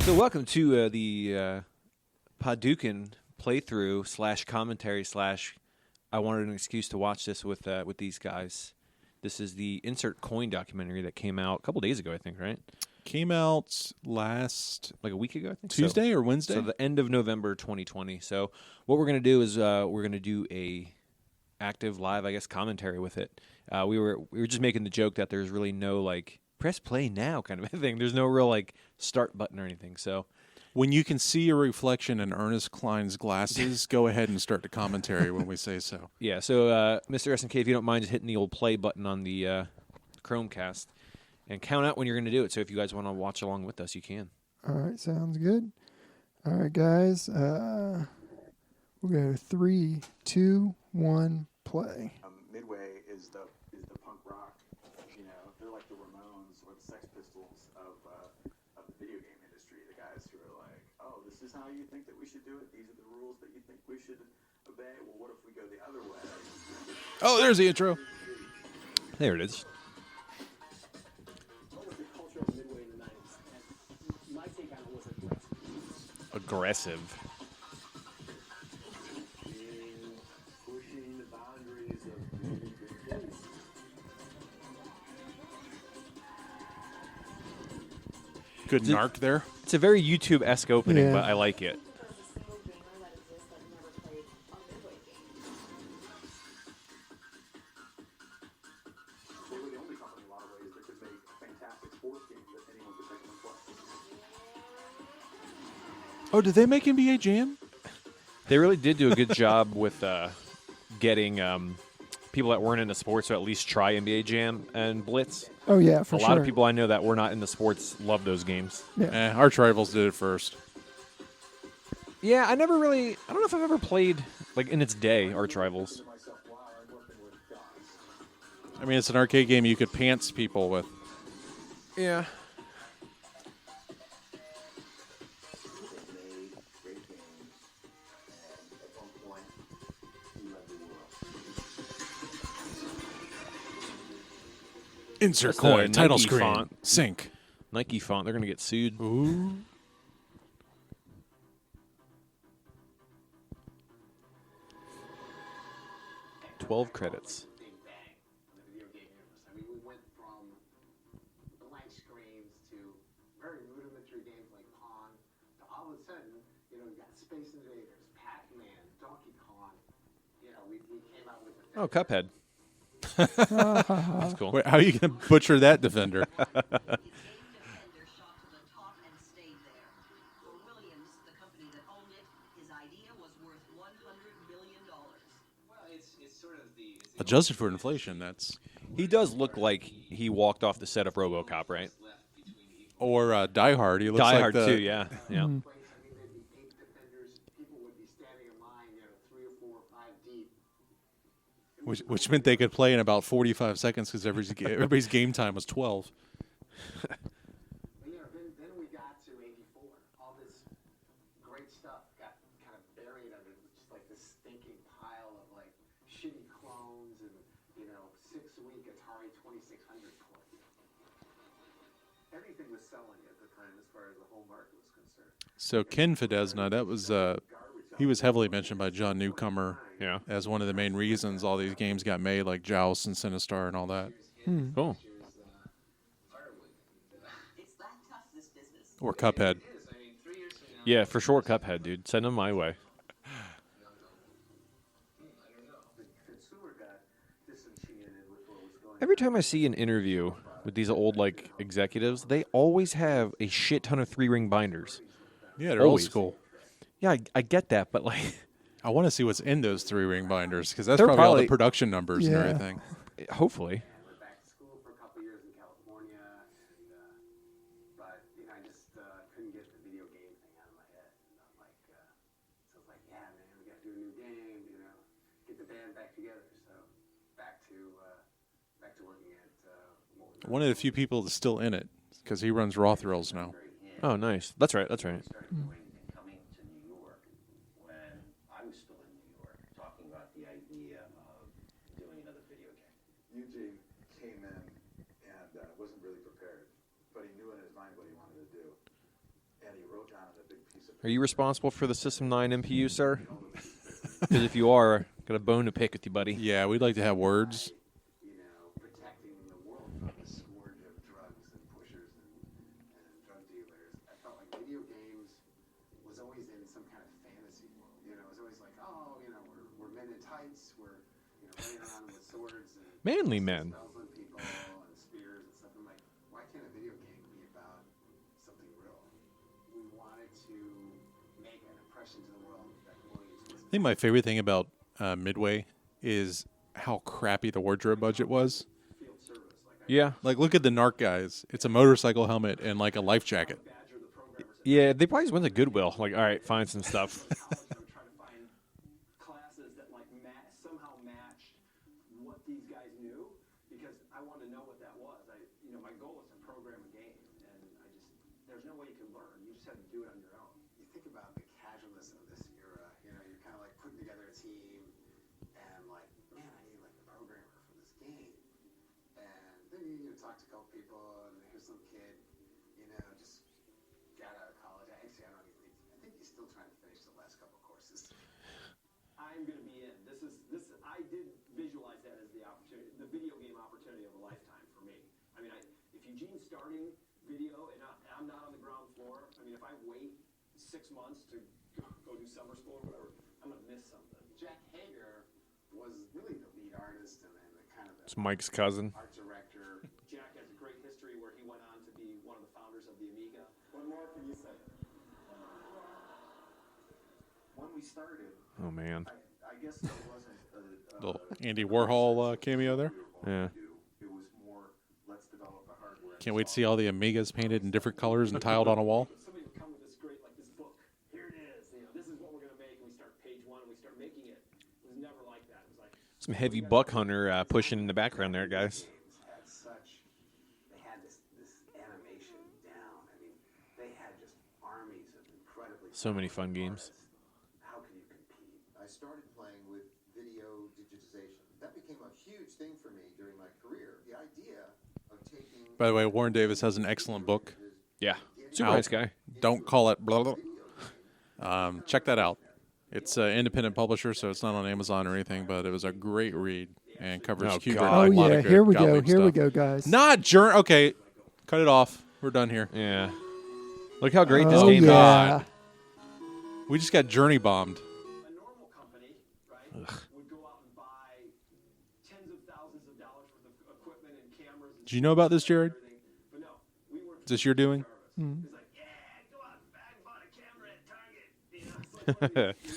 So welcome to the Podouken playthrough / commentary / I wanted an excuse to watch this with these guys. This is the Insert Coin documentary that came out a couple days ago, I think, right? Came out last... Like a week ago, I think. Tuesday or Wednesday? So the end of November 2020. So what we're going to do is we're going to do a active live, I guess, commentary with it. We were just making the joke that there's really no, like, press play now kind of a thing. There's no real, like, start button or anything, so... When you can see a reflection in Ernest Klein's glasses, go ahead and start the commentary when we say so. Yeah, so Mr. SNK, if you don't mind just hitting the old play button on the Chromecast and count out when you're going to do it. So if you guys want to watch along with us, you can. All right, sounds good. All right, guys. We'll go 3, 2, 1, play. Midway is the punk rock. You know, they're like the Ramones or the Sex Pistols of the video game industry. The guys who are like, oh, this is how you think that we should do it. These are the rules that you think we should obey. Well, what if we go the other way? Oh, there's the intro. There it is. What was the culture of Midway in the 90s? And my take on it was Aggressive. Pushing the boundaries of video games. Good narc there. It's a very YouTube-esque opening, Yeah. but I like it. They were the only company in a lot of ways that could make fantastic sports games that anyone could make them play. Oh, did they make NBA Jam? They really did do a good job with getting people that weren't into sports to at least try NBA Jam and Blitz. Oh, yeah, for A sure. lot of people I know that were not into sports love those games. Yeah. Arch Rivals did it first. Yeah, I don't know if I've ever played, like, in its day, Arch Rivals. I mean, it's an arcade game you could pants people with. Yeah. Insert That's coin, the title Nike screen, font. sync. Nike font, they're going to get sued. Ooh. $12 credits. big bang in the video game universe. I mean, we went from blank screens to very rudimentary games like Pong to all of a sudden, you know, you got Space Invaders, Pac-Man, Donkey Kong. You know, we came out with the Oh, Cuphead. That's cool. Wait, how are you going to butcher that defender? Defender shot to the top and stayed there. For Williams, the company that owned it, his idea was worth $100 million. Well, it's sort of the Adjusted for inflation, that's... He does look like he walked off the set of RoboCop, right? Or Die Hard. He looks Die like Hard the... too, yeah. Yeah. Mm. place. I mean, there'd be 8 defenders. People would be standing in line, you know, 3 or 4 or 5 deep. Which meant they could play in about 45 seconds because everybody's game time was 12. But, you know, then we got to 84. All this great stuff got kind of buried under just like this stinking pile of like shitty clones and, you know, 6-week Atari 2600 clones. Everything was selling at the time as far as the whole market was concerned. So Ken Fidesna, that was he was heavily mentioned by John Newcomer Yeah. as one of the main reasons all these games got made, like Joust and Sinistar and all that. Cool. It's that tough, this business. Or Cuphead. Yeah, for sure, Cuphead, dude. Send him my way. Tsui got disenchanted with what was going on. Every time I see an interview with these old, like, executives, they always have a shit ton of 3-ring binders. Yeah, they're old Always. school. Yeah, I get that, but, like, I want to see what's in those 3-ring binders because that's They're probably all the probably- production numbers and Yeah. everything. hopefully. I went back to school for a couple years in California, and but you know, I just couldn't get the video game thing out of my head. And I'm like, so I was like, yeah, man, we got to do a new game, you know, get the band back together. So back to working at what was One of the few people that's still in it because he runs Raw Thrills now. Oh, nice. That's right. Started doing and coming to New York when I was still in New York, talking about the idea of doing another video game. Eugene came in and wasn't really prepared, but he knew in his mind what he wanted to do. And he Are you responsible for the System 9 MPU, sir? Because if you are, got a bone to pick with you, buddy. Yeah, we'd like to have words. Protecting the world from the scourge of drugs and pushers and drug dealers. I felt like video games was always in some kind of fantasy world. It was always like, oh, we're men in tights, we're running around with swords and Manly men. spells on people and spears and stuff. I'm like, why can't a video game be about something real? We wanted to make an impression to the world that Williams was. I think my favorite thing about Midway is how crappy the wardrobe budget was. Yeah. Like, look at the Narc guys. It's a motorcycle helmet and like a life jacket. Yeah, they probably just went to Goodwill. Like, all right, find some stuff. Trying to find classes that like somehow matched what these guys knew, because I wanted to know what that was. My goal was to program a game, and there's no way you can learn. You just have to do it on your own. You think about the casualness of this era. You're kind of like putting together a team, and like, man, I need like a programmer for this game. And then you talk to a couple people, and here's some kid, just got out of college. I think he's still trying to finish the last couple courses. I'm going to be in. I did visualize that as the opportunity, the video game opportunity of a lifetime for me. If Eugene's starting video and I'm not on the ground floor, if I wait 6 months to go do summer school or whatever, I'm going to miss something. Jack Hager was really the lead artist and the kind of It's Mike's cousin. art director. Jack has a great history where he went on to be one of the founders of the Amiga. What more can you say? When we started, Oh, man. I guess there wasn't Little Andy Warhol cameo there. Yeah. It was more, let's develop the hardware. Can't wait to see all the Amigas painted in different colors and tiled on a wall. Somebody would come with this great, this book. Here it is. This is what we're going to make. And we start page 1 and we start making it. It was never like that. It was like Some heavy buck hunter pushing in the background there, guys. They had this animation down. They had just armies of incredibly So many fun games. How can you compete? I started playing with video digitization. That became a huge thing for me during my career. The idea of taking... By the way, Warren Davis has an excellent book. Yeah. Super nice guy. Don't call it blah, blah. Check that out. It's an independent publisher, so it's not on Amazon or anything, but it was a great read and covers Oh, Hubert. God. and Oh a lot yeah, of good here we go. Gottlieb Here we stuff. go, guys. Not Okay, cut it off. We're done here. Yeah. Look how great this Oh game is. yeah. We just got journey bombed. A normal company, right, would go out and buy tens of thousands of dollars worth of equipment and cameras. And Did you know about this, Jared? everything. But no, we were. Is this your doing? It's like, yeah, go out and bought a camera at Target. It's like one of these,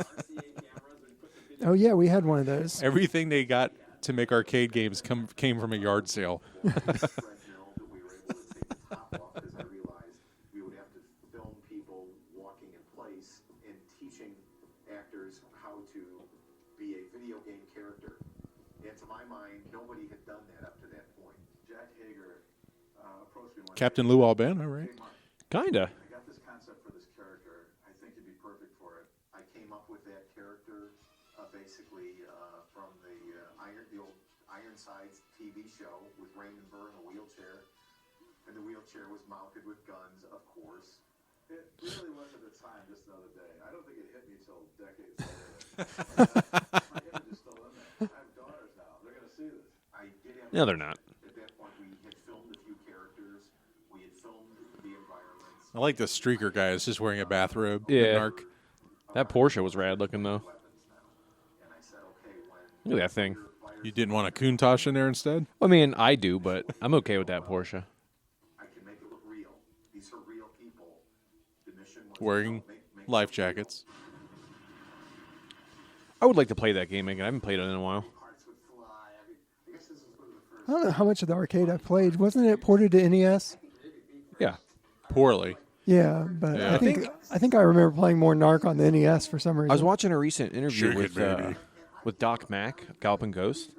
RCA cameras where you put the video. Oh yeah, we had one of those. Everything they got to make arcade games came from a yard sale. That we were able to take the top off, because I realized we would have to film people walking in place and teaching actors how to be a video game character. And to my mind, nobody had done that up to that point. Jack Hager approached me one day. Captain Lou Albano, right? "Hey, Mark, Kinda. I got this concept for this character. I think you'd be perfect for it." I came up with that character basically from the old Ironsides TV show with Raymond Burr in a wheelchair, and the wheelchair was mounted with guns, of course. It really was at the time, just another day. I don't think it hit me till decades later. My image is still in there. I have daughters now. They're going to see this. I did have. No, they're not. At that point, we had filmed a few characters. We had filmed the environments. I like the streaker guy. Is just wearing a bathrobe. Yeah. Narc. That Porsche was rad looking, though. And I said, okay, when Look at that thing. You didn't want a Countach in there instead? I mean, I do, but I'm okay with that Porsche. I can make it look real. These are real people. The mission was Wearing make life jackets. I would like to play that game again. I haven't played it in a while. Parts would fly. I guess this is one of the first. I don't know how much of the arcade I played. Wasn't it ported to NES? Yeah. Poorly. Yeah, but Yeah. I think I remember playing more Narc on the NES for some reason. I was watching a recent interview Shake it, with Doc Mack, Galloping Ghost,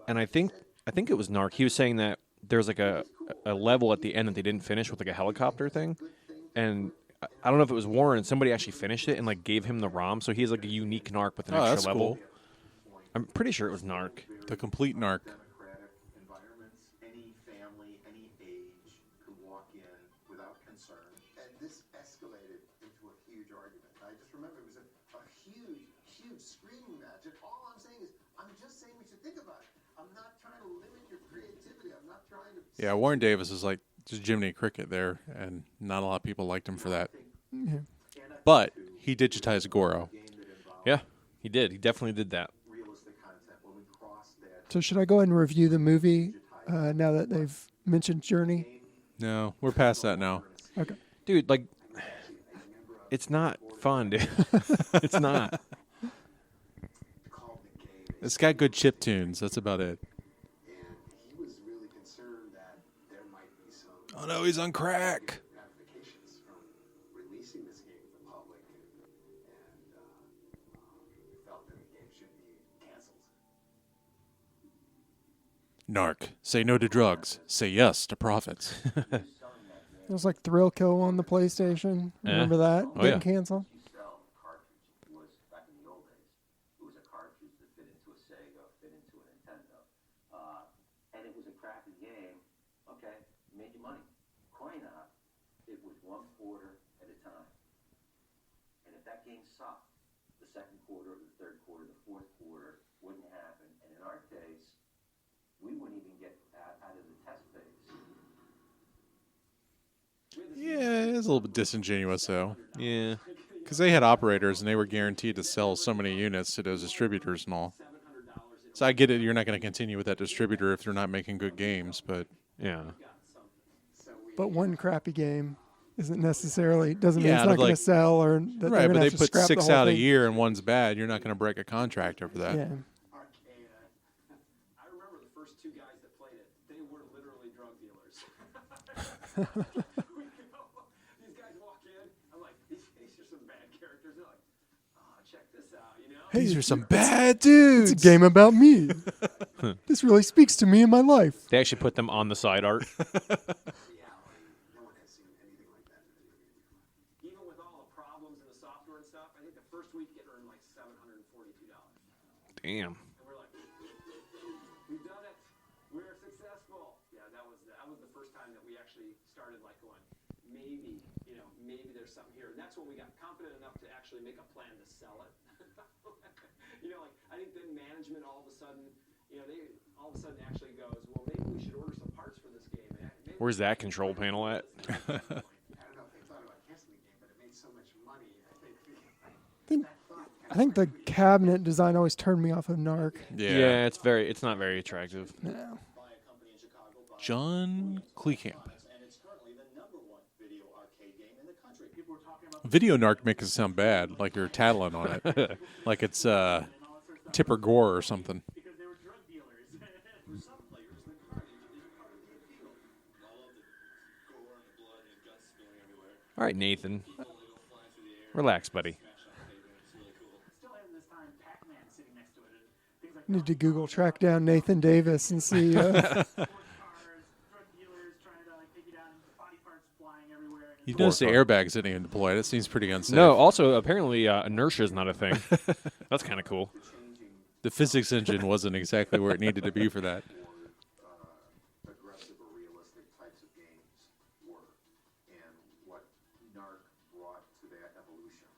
and I think it was Narc. He was saying that there's like a level at the end that they didn't finish with like a helicopter thing, and I don't know if it was Warren. Somebody actually finished it and like gave him the ROM, so he's like a unique Narc with an Oh, extra that's level. cool. I'm pretty sure it was Narc. The complete Narc. democratic environments. Any family, any age could walk in without concern. And this huge screaming match. And all I'm saying is, I'm just saying we should think about it. I'm not trying to limit your creativity. I'm not trying to. Yeah, Warren Davis is like just Jiminy Cricket there, and not a lot of people liked him for that. Yeah. But he digitized Goro. Yeah, he did. He definitely did that. So should I go ahead and review the movie now that they've mentioned Journey? No, we're past that now. Okay. Dude, like, it's not fun, dude. It's not. It's got good chip tunes. That's about it. And he was really concerned that there might be some Oh no, he's on crack. ramifications from releasing this game to the public, and felt that the game should be canceled. Narc, say no to drugs. Say yes to profits. It was like Thrill Kill on the PlayStation. Remember that? Oh, yeah. Didn't cancel. Sell cartridge was back in the old days. It was a cartridge that fit into a Sega, fit into a Nintendo, and it was a crappy game. Okay, made you money. Coin op, it was one quarter at a time. And if that game sucked, the second quarter, the third quarter, the fourth quarter wouldn't happen. And in our case, we wouldn't even get out of the test phase. Yeah, it's a little bit disingenuous though, Yeah. because they had operators and they were guaranteed to sell so many units to those distributors and all. So I get it. You're not going to continue with that distributor if they're not making good games, but Yeah. But one crappy game doesn't necessarily doesn't mean Yeah, it's not but going to like- sell or that they're right. gonna But they have to put scrap the 6 whole out a thing. year and one's bad. You're not going to break a contract over that. Yeah. Arcade. I remember the first two guys that played it. They were literally drug dealers. These guys walk in. I'm like, these are some bad characters. They're like, oh, check this out, you know? Hey, These are some bad dudes. it's a game about me. This really speaks to me in my life. They actually put them on the side art. Reality, no one has seen anything like that in a video game before. Even with all the problems in the software and stuff, I think the first week it earned like $742. Damn. And we're like, we've done it. We're successful. Yeah, that was the first time that we actually started like going, maybe there's something here. And that's when we got confident enough to actually make a plan to sell it. Like I think then management all of a sudden, they all of a sudden actually goes, well, maybe we should order some parts for this game. Maybe Where's that control panel at? I don't know if they thought about canceling the game, but it made so much money. I think the cabinet design always turned me off of Narc. Yeah. It's not very attractive. No. John Kleekamp. And it's currently the #1 video arcade game in the country. People were talking about Video Narc makes it sound bad, like you're tattling on it, like it's Tipper Gore or something. because they were drug dealers. For some players, the carnage is part of the appeal. All of the gore and the blood and guts spilling everywhere. All right, Nathan. Relax, buddy. Still having this time Pac-Man sitting next to it and things like Need to Google track down Nathan Davis and see. sports cars, drug dealers trying to take you down, body parts flying everywhere. You notice the airbags didn't even deploy. That seems pretty unsafe. No, also, apparently, inertia is not a thing. That's kind of cool. The physics engine wasn't exactly where it needed to be for that. aggressive or realistic types of games were, and what Narc brought to that evolution.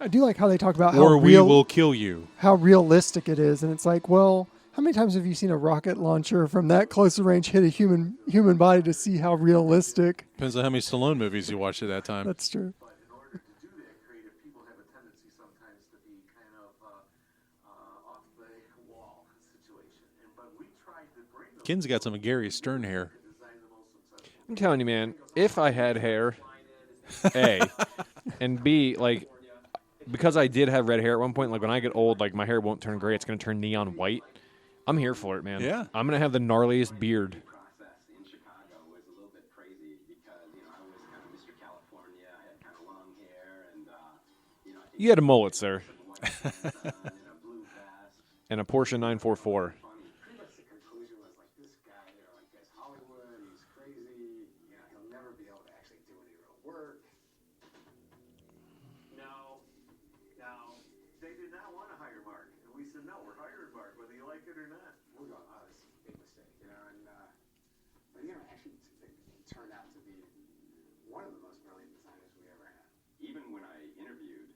I do like how they talk about how Or we real, will kill you. how realistic it is, and it's like, well, how many times have you seen a rocket launcher from that close range hit a human body to see how realistic? Depends on how many Stallone movies you watched at that time. That's true. But in order to do that, creative people have a tendency sometimes to be kind of off the wall situation. But we tried to bring those Ken's got some of Gary Stern hair. to design the most successful. I'm telling you, man, if I had hair, A, and B, like, because I did have red hair at one point, like when I get old, like my hair won't turn gray, it's going to turn neon white. I'm here for it, man. Yeah. I'm going to have the gnarliest beard. process in Chicago was a little bit crazy because, I was kind of Mr. California. I had kind of long hair and, I think You had a mullet, sir, and a blue vest. and a Porsche 944. Funny. Pretty much the conclusion was like, this guy, guy's Hollywood, he's crazy, he'll never be able to actually do any real work. No, they did not want to hire Mark. And we said, no, we're hiring Mark, whether you like it or not. We were going, oh, this is a big mistake, and, but, actually it turned out to be one of the most brilliant designers we ever had. Even when I interviewed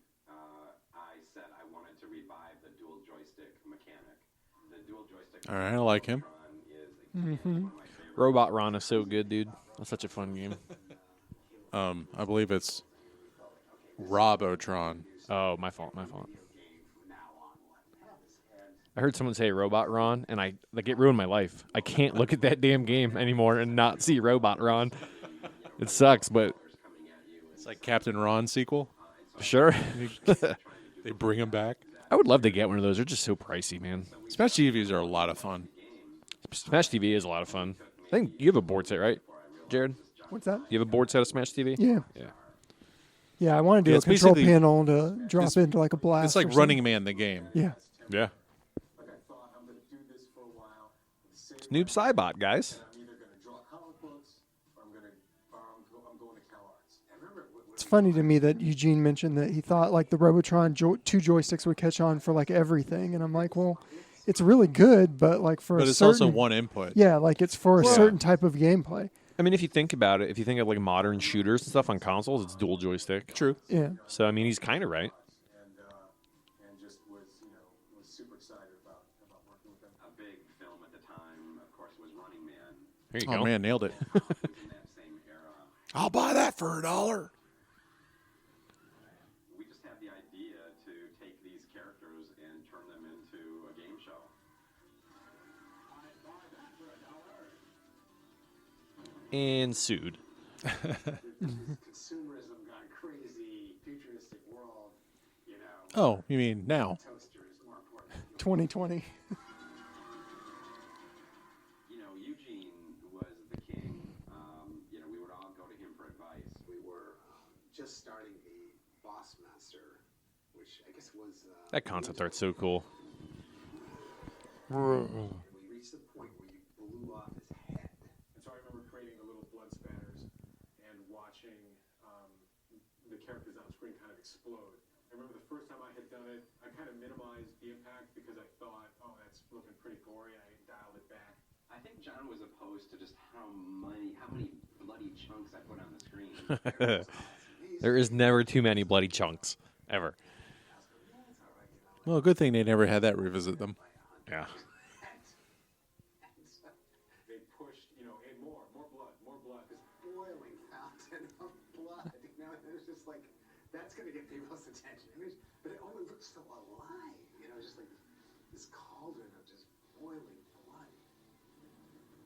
All right, I like him. Robot Ron is so good, dude. That's such a fun game. I believe it's Robotron. Oh, my fault. I heard someone say Robot Ron, and it ruined my life. I can't look at that damn game anymore and not see Robot Ron. It sucks, but It's like Captain Ron sequel. sure. They bring him back. I would love to get one of those. They're just so pricey, man. Smash TVs are a lot of fun. Smash TV is a lot of fun. I think you have a board set, right, Jared? What's that? You have a board set of Smash TV? Yeah. Yeah. Yeah, I want to do Yeah, a it's control basically- panel to drop into like a blast. It's like or something. Running Man, the game. Yeah. Yeah. Like I thought, I'm going to do this for a while. Noob Saibot, guys. I'm either going to draw comic books or I'm going to CalArts. I remember It's funny to me that Eugene mentioned that he thought like the Robotron two joysticks would catch on for like everything, and I'm like, well, it's really good, but like for But a it's certain, also one input. Yeah, like it's for a certain type of gameplay. I mean, if you think about it, if you think of like modern shooters and stuff on consoles, it's dual joystick. True. Yeah. So, I mean, he's kind of right. and just was super excited about working with them. A big film at the time, of course, was Running Man. Here you Oh go. man, nailed it. In that same era, I'll buy that for $1. we just had the idea to take these characters and turn them into a game show. And sued. Consumerism gone crazy, futuristic world, Oh, you mean now? toasters more important. 2020. Eugene was the king. We would all go to him for advice. We were just starting a boss master, which I guess was. That concept art's so cool. We reached the point where you blew off his head. And so I remember creating a little blood spatters and watching the characters on screen kind of explode. I remember the first time I had done it, I kind of minimized the impact because I thought, oh, that's looking pretty gory. I dialed it back. I think John was opposed to just how many bloody chunks I put on the screen. There is never too many bloody chunks, ever. Well, good thing they never had that revisit them. Yeah. They pushed, in more blood. This boiling fountain of blood. And it was just like, that's going to get people's attention. But it only looks so alive. Just like this cauldron of just boiling blood.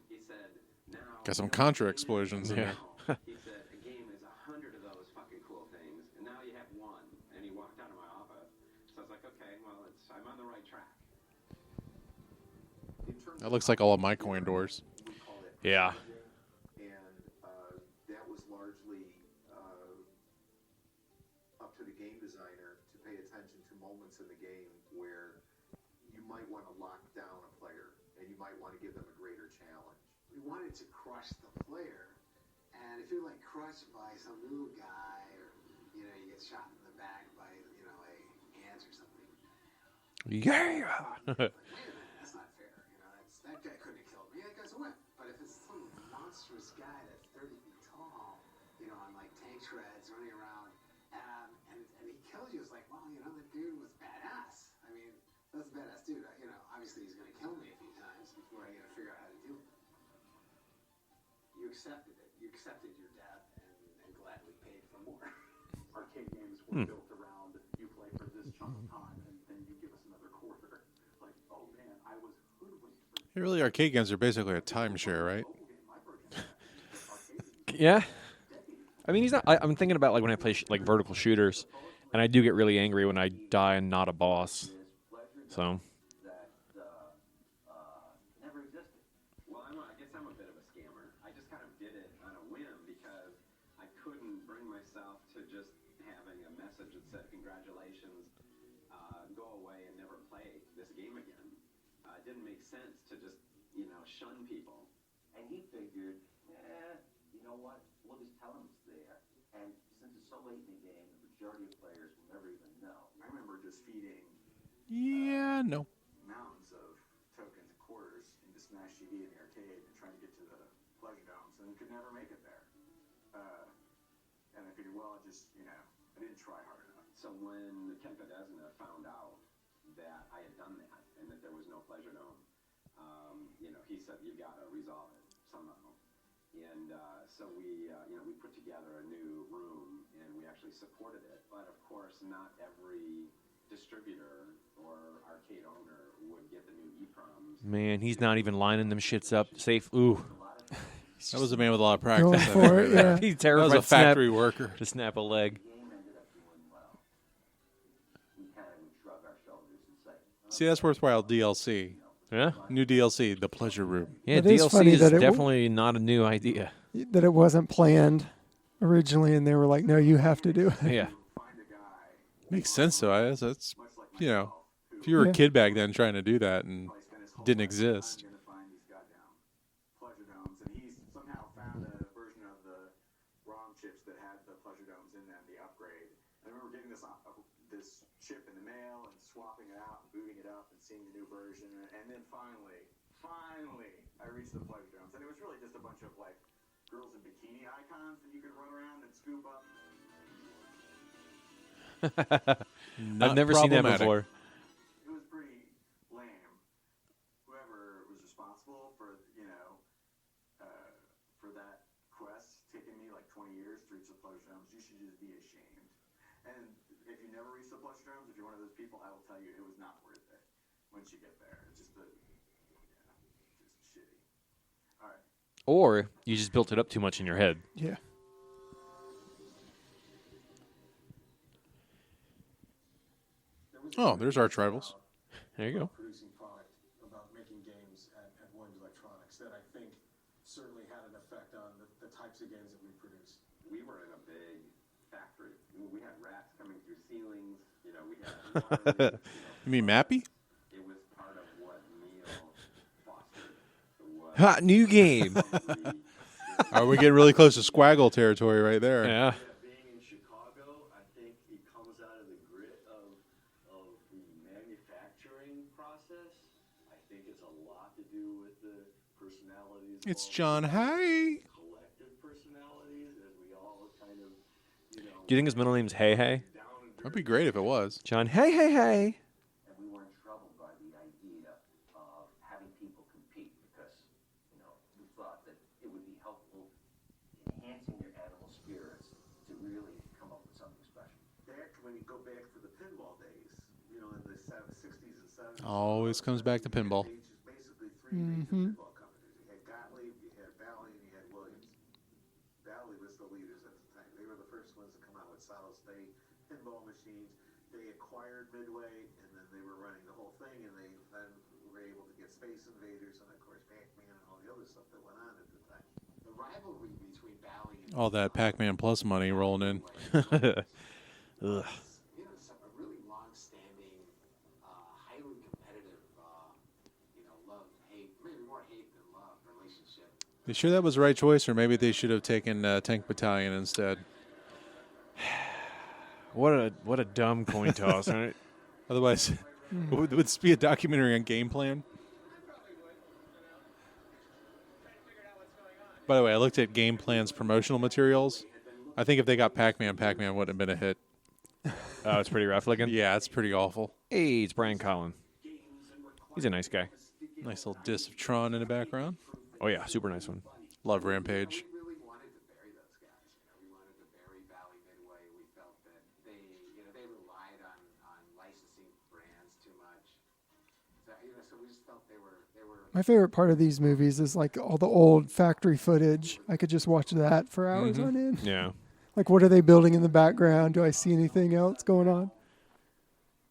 He said, now. Got some Contra explosions in Yeah. there. He said, a game is 100 of those fucking cool things, and now you have one. And he walked out of my office. So I was like, okay, well, I'm on the right track. That looks like all of my coin doors. Yeah. And that was largely up to the game designer to pay attention to moments in the game where you might want to lock down a player and you might want to give them a greater challenge. We wanted to crush the player, and if you're like crushed by some little guy, or you get shot in the back by a ant or something. Yeah. That's not fair. That guy couldn't have killed me. That guy's a whip. But if it's some monstrous guy that's 30 feet tall, on like tank treads running around, and he kills you, it's like, well, the dude was badass. I mean, that's a badass dude. Obviously he's going to kill me a few times before I figure out how to deal with it. You accepted it. You accepted your death and gladly paid for more. Arcade games were built around you play for this chunk of time and then you give us another quarter. Like, oh man, I was hoodwinked for Really, arcade games are basically a timeshare, right? Yeah. I mean, he's not. I'm thinking about like when I play like vertical shooters, and I do get really angry when I die and not a boss. So. That never existed. Well, I guess I'm a bit of a scammer. I just kind of did it on a whim because I couldn't bring myself to just having a message that said congratulations, go away and never play this game again. It didn't make sense to just shun people. And he figured, you know what? We'll just tell them it's there. And since it's so late in the game, the majority of players will never even know. I remember just feeding Yeah, no. mountains of tokens and quarters into Smash TV in the arcade and trying to get to the pleasure domes and could never make it there. And I figured, well, I didn't try hard enough. So when Ken Podouken found out that I had done that and that there was no pleasure dome, said, you got to resolve it somehow. And so we, we put together a new room, and we actually supported it. But of course, not every distributor or arcade owner would get the new EPROMs. Man, he's not even lining them shits up safe. Ooh. That was a man with a lot of Going practice. for it, yeah. He's That terrified was a factory worker. to snap a leg. The game ended up doing well. We kind of would shrug our shoulders and say, See, that's worthwhile DLC. Yeah? New DLC, The Pleasure Room. Yeah, It is DLC funny is that it definitely not a new idea. That it wasn't planned originally, and they were like, "No, you have to do it." Yeah. Find a guy, Makes sense, though. That's, much like you know, myself, who if you were Yeah. a kid back then trying to do that and probably spent his whole didn't life exist. trying to find these goddamn pleasure domes, and he's somehow found a version of the ROM chips that had the pleasure domes in them, the upgrade. I remember getting this chip in the mail and swapping it out and booting it up and seeing the new version, and then finally, I reached the pleasure domes, and it was really just a bunch of like girls in bikini icons that you could run around and scoop up. I've never seen that problematic. before. It was pretty lame. Whoever was responsible for, for that quest taking me like 20 years to reach the pleasure domes, you should just be ashamed. And if you never reach the pleasure domes, if you're one of those people, I will tell you it was not worth it once you get there. It's just just shitty. All right. Or you just built it up too much in your head. Yeah. Oh, there's Arch Rivals. There you go. Producing product, about making games at Williams Electronics that I think certainly had an effect on the types of games that we produced. We were in a big factory. We had rats coming through ceilings. We had. You mean Mappy? It was part of what Neil fostered. Hot new game. Are we getting really close to Squaggle territory right there? Yeah. Being in Chicago, I think it comes out of the grit of the manufacturing process. I think it's a lot to do with the personalities. of It's all John the Hay. collective personalities, as we all kind of, Do you think his middle name's Hey Hey? down and That'd be great if it was. John Hey Hey Hey. and we weren't troubled by the idea of having people compete because, we thought that it would be helpful enhancing your animal spirits to really come up with something special. When you go back to the pinball days, in the 60s and 70s. Always comes back to pinball. Basically three major pinball companies. You had Gottlieb, you had Bally, and you had Williams. Bally was the leaders at the time. They were the first ones to come out with solid-state pinball machines. They acquired Midway, and then they were running the whole thing, and they then were able to get Space Invaders and, of course, Pac-Man and all the other stuff that went on at the time. The rivalry between Bally and All that Pac-Man Plus money rolling in. Ugh. a really long-standing, highly competitive, love-hate, maybe more hate than love relationship. You sure that was the right choice, or maybe they should have taken Tank Battalion instead? What a dumb coin toss. Right? Otherwise, would this be a documentary on Game Plan? By the way, I looked at Game Plan's promotional materials. I think if they got Pac-Man, Pac-Man wouldn't have been a hit. Oh, it's pretty rough looking. Yeah, it's pretty awful. Hey, it's Brian Collin. He's a nice guy. Nice little diss of Tron in the background. Oh yeah, super nice one. Love Rampage. We really wanted to bury those guys. We wanted to bury Bally Midway. We felt that they relied on licensing brands too much. So we just felt they were. My favorite part of these movies is like all the old factory footage. I could just watch that for hours on end. Yeah. Like, what are they building in the background? Do I see anything else going on?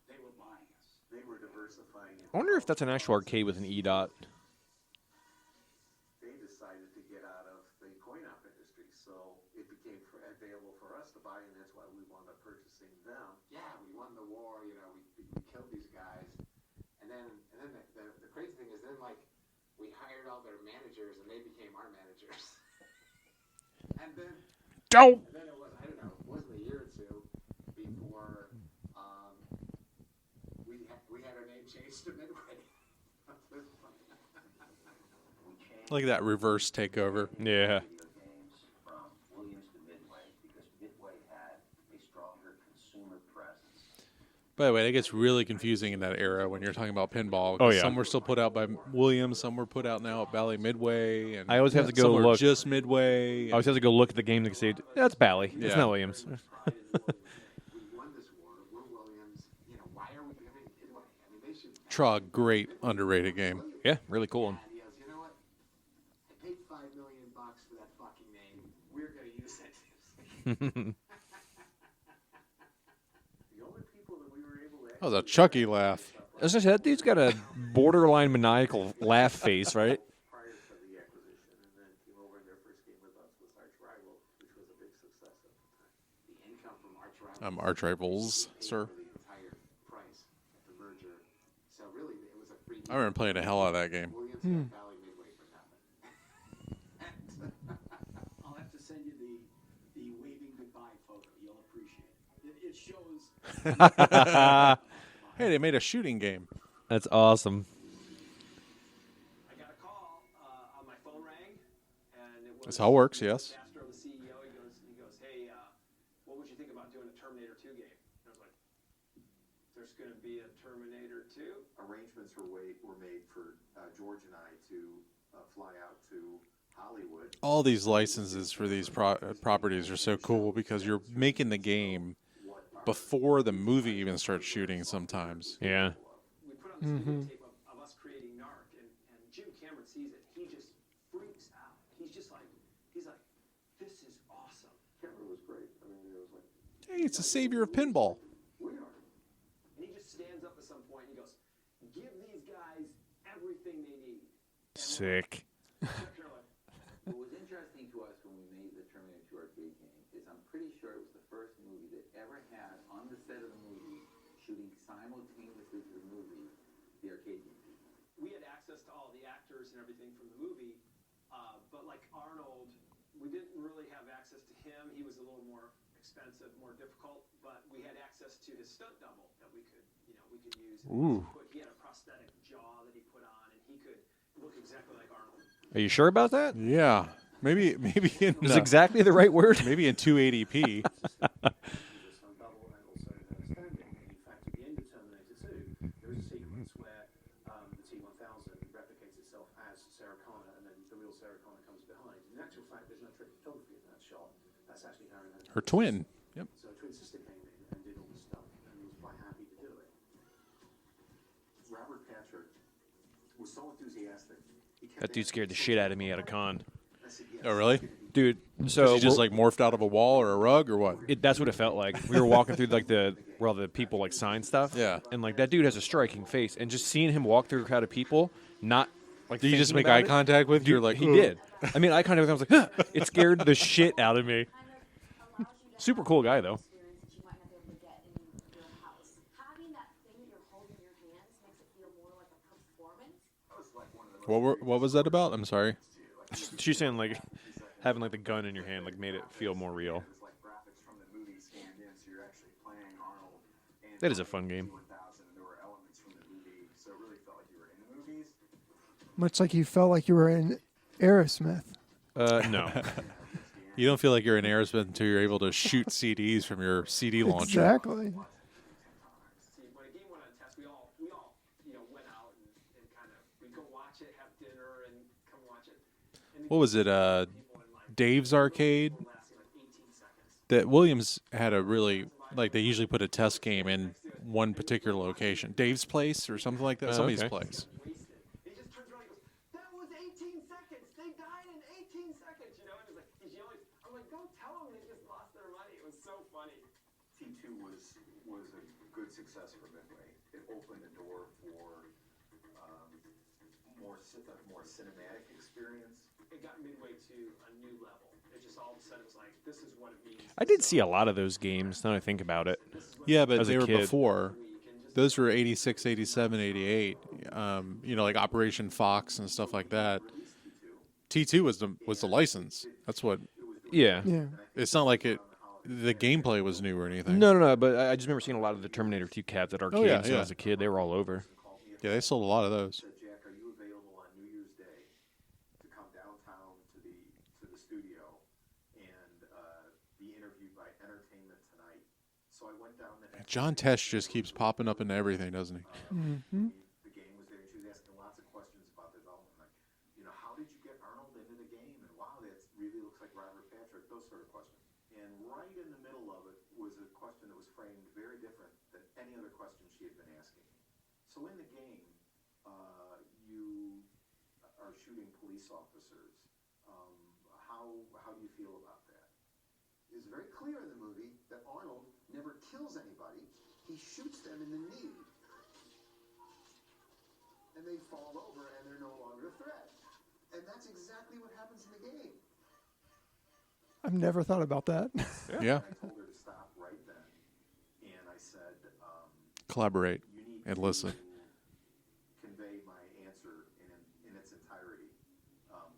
They were buying us. They were diversifying. I wonder if that's an actual arcade with an E dot. They decided to get out of the coin-op industry, so it became available for us to buy, and that's why we wound up purchasing them. Yeah, we won the war. We killed these guys, and then the crazy thing is then we hired all their managers, and they became our managers. And then Don't. it was, I don't know, it wasn't a year or two before we had our name changed to Midway. Look at that reverse takeover. Yeah. Video games from Williams to Midway because Midway had a stronger consumer presence. By the way, it gets really confusing in that era when you're talking about pinball. Oh, yeah. Some were still put out by Williams, some were put out now at Bally Midway, and I always have to go some were look. just Midway. I always have to go look at the game and say, that's Bally. It's Yeah. not Williams. We won this war. We're Williams. You know, why are we giving Midway? I mean, they should. Trog, great underrated game. Yeah, really cool one. He goes, you know what? I paid $5 million for that fucking name. We're going to use it. The only people that we were able to That was a Chucky laugh. As I said, that dude's got a borderline maniacal laugh face, right? prior to the acquisition, and then came over and their first game with us was Arch Rival, which was a big success at the time. The income from Arch Rival Arch Rivals, sir. for the entire price of the merger. So really, it was a free. I remember playing the hell out of that game. Williams got Valley Midway for nothing. I'll have to send you the waving goodbye photo. You'll appreciate it. It shows. Hey, they made a shooting game. That's awesome. I got a call on my phone rang, and it was. That's how it works, yes. Castro, the CEO. He goes, hey, what would you think about doing a Terminator 2 game? And I was like, there's going to be a Terminator 2. Arrangements were made for George and I to fly out to Hollywood. All these licenses for these properties are so cool because you're making the game before the movie even starts shooting sometimes. Yeah. We put on this videotape of us creating Narc, and Jim Cameron sees it. He just freaks out. He's like, this is awesome. Cameron was great. I mean, it was like, Hey, it's the savior of pinball. We are. And he just stands up at some point and he goes, give these guys everything they need. Sick. What was interesting to us when we made the Terminator 2 arcade game is I'm pretty sure it was the first movie that ever had on the set of the movie shooting simultaneously to the movie the arcade game. We had access to all the actors and everything from the movie, but like Arnold, we didn't really have access to him. He was a little more expensive, more difficult, but we had access to his stunt double that we could use. Ooh. He had a prosthetic jaw that he put on, and he could look exactly like Arnold. Are you sure about that? Yeah. Maybe in Is exactly the right word? maybe in 280p. Some double and also standing. In fact, at the end of Terminator 2, there is a sequence where the T-1000 replicates itself as Sarah Connor, and then the real Sarah Connor comes behind. In actual fact, there's no trick photography in that shot. That's actually Her twin. Yep. So a twin sister came in and did all the stuff, and was quite happy to do it. Robert Patrick was so enthusiastic. That dude scared the shit out of me at a con. Oh, really? Dude, So so he just we're- like morphed out of a wall or a rug or what? that's what it felt like. We were walking through like where all the people like sign stuff. Yeah. And like that dude has a striking face, and just seeing him walk through a crowd of people, not like. Did you just thinking make eye about it- contact with? Dude, You're like, he "Ugh." did. I mean, I kind of was like, huh. It scared the shit out of me. Super cool guy though. Experience that you might not be able to get in your house. Having that thing that you're holding in your hands makes it feel more like a performance. What was that about? I'm sorry. She's saying like having like the gun in your hand like made it feel more real. There's like graphics from the movie scanned in, so you're actually playing Arnold. And That is a fun game. 1000, and there were elements from the movie, so it really felt like you were in the movies. Much like you felt like you were in Aerosmith. No. You don't feel like you're in Aerosmith until you're able to shoot CDs from your CD launcher. Exactly. See, when a game went on test, we all went out and kind of we'd go watch it, have dinner, and come watch it. And What was it? Dave's Arcade. lasting like 18 seconds. That Williams had a really like they usually put a test game in one particular location, Dave's place or something like that. Somebody's okay. place. Wasted. He just turns around and goes, "That was 18 seconds. They died in 18 seconds." You know, and he's like, he's yelling. I'm like, "Go tell them they just lost their money." It was so funny. T2 was a good success for Midway. It opened the door for more cinematic experience. It got Midway to a new level. It just all of a sudden was like, this is what it means. I did see a lot of those games. Now that I think about it. Yeah, but As a they were kid. before. Those were 86, 87, 88. Like Operation Fox and stuff like that. T2 was the license. That's what. Yeah. Yeah. It's not like the gameplay was new or anything. No. But I just remember seeing a lot of the Terminator 2 cabs at arcades yeah, when yeah. I was a kid. They were all over. Yeah, they sold a lot of those. Said, Jack, are you available on New Year's Day to come downtown to the studio and be interviewed by Entertainment Tonight So I went down the next John Tesh just keeps popping up into everything, doesn't he? Mm-hmm. the game was there, and she was asking lots of questions about the development, like, how did you get Arnold into the game? And wow, that really looks like Robert Patrick, those sort of questions. And right in the middle of it was a question that was framed very different than any other question she had been asking me. So in the game, you are shooting police officers. How do you feel about that? It's very clear in the movie that Arnold never kills anybody. He shoots them in the knee. And they fall over and they're no longer a threat. And that's exactly what happens in the game. I've never thought about that. Yeah. I told her to stop right then. And I said, Collaborate you need and listen. to convey my answer in its entirety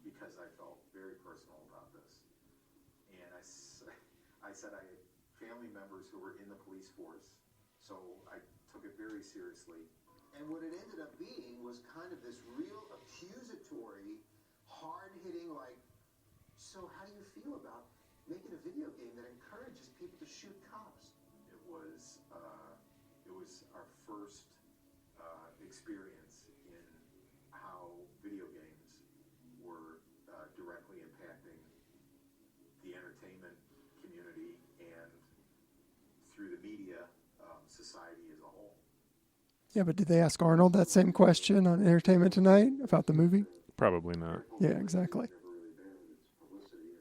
because I felt very personal about this. And I said I had family members who were in the police force, so I took it very seriously. And what it ended up being was kind of this real accusatory, hard-hitting, like, so how do you feel about making a video game that encourages people to shoot cops? It was our first experience in how video games were directly impacting the entertainment community and through the media society as a whole. Yeah, but did they ask Arnold that same question on Entertainment Tonight about the movie? Probably not. Yeah, exactly. Never really been. It's publicity,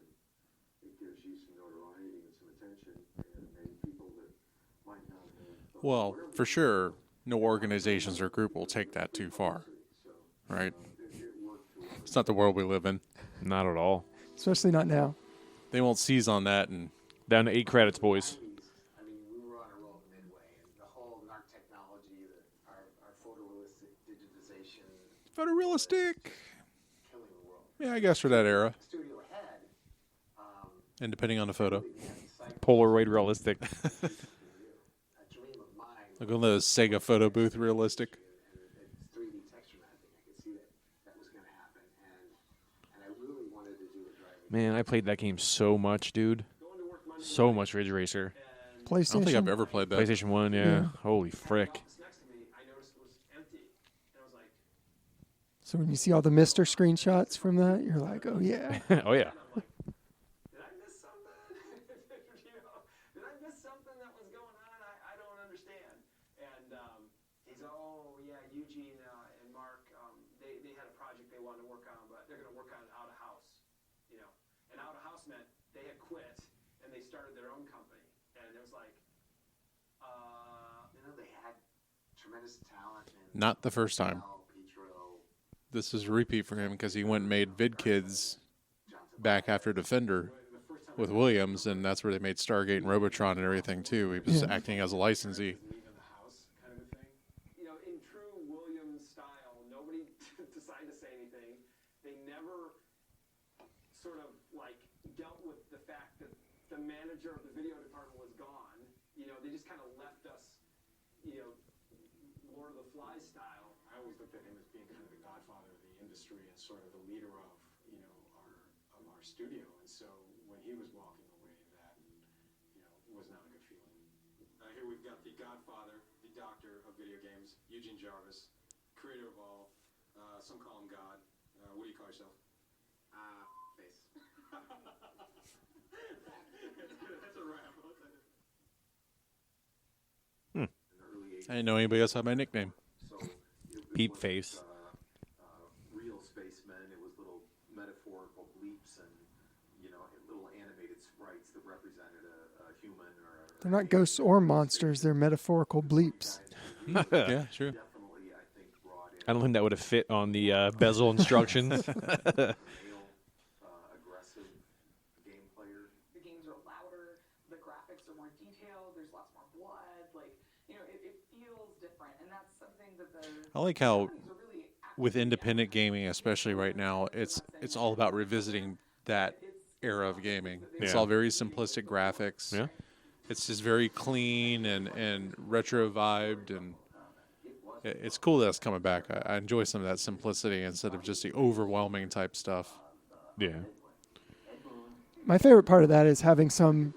and it gives you some notoriety and some attention, and people that might not have. Well, for sure, no organizations or group will take that too far, right? It's not the world we live in. Not at all. Especially not now. They won't seize on that and Down to 8 credits, boys. I mean, we were on a roll at Midway, and the whole NARC technology, our photorealistic digitization, photorealistic. killing the world. Yeah, I guess for that era. Studio ahead, And depending on the photo. Polaroid realistic. a dream of mine. Look at those Sega photo booth realistic. And it's 3D texture mapping. I could see that was going to happen, and I really wanted to do a driving. Man, I played that game so much, dude. So much Ridge Racer. I PlayStation. don't think I've ever played that. PlayStation 1, yeah. Holy frick. Next to me, I noticed it was empty, and I was like, So when you see all the Mister screenshots from that, you're like, oh yeah. Oh, yeah. Did I miss something? Did I miss something that was going on? I don't understand. And he's, oh yeah, Eugene and Mark, they had a project they wanted to work on, but they're going to work on it out of house. And out of house meant they had quit and they started their own company. And it was like, they had tremendous talent. And Not the first time. Petro, This is a repeat for him because he went and made VidKids back after Defender with Williams, and that's where they made Stargate and Robotron and everything too. He was acting as a licensee. leaving the house kind of a thing. in true Williams style, nobody decided to say anything. They never sort of like dealt with the fact that the manager of the video department was gone. They just kind of left us, Lord of the Flies style. I always looked at him as being kind of the godfather of the industry and sort of the leader of, our studio. And so when he was walking away, that, was not a good feeling. Here we've got the godfather, the doctor of video games, Eugene Jarvis, creator of all. Some call him God. What do you call yourself? Face. That's a wrap. I didn't know anybody else had my nickname. Peep face. Real spacemen. It was little metaphorical bleeps and little animated sprites that represented a human or. They're not ghosts or monsters. They're metaphorical bleeps. Yeah, sure. Definitely, I think brought in I don't think that would have fit on the bezel instructions. aggressive game player. The games are louder, the graphics are more detailed, there's lots more blood, it feels different, and that's something that I like how companies are really with independent gaming, especially right now, it's all about revisiting that era of gaming. It's Yeah. all very simplistic graphics. Yeah. It's just very clean and retro vibed, and it's cool that it's coming back. I enjoy some of that simplicity instead of just the overwhelming type stuff. Yeah. My favorite part of that is having some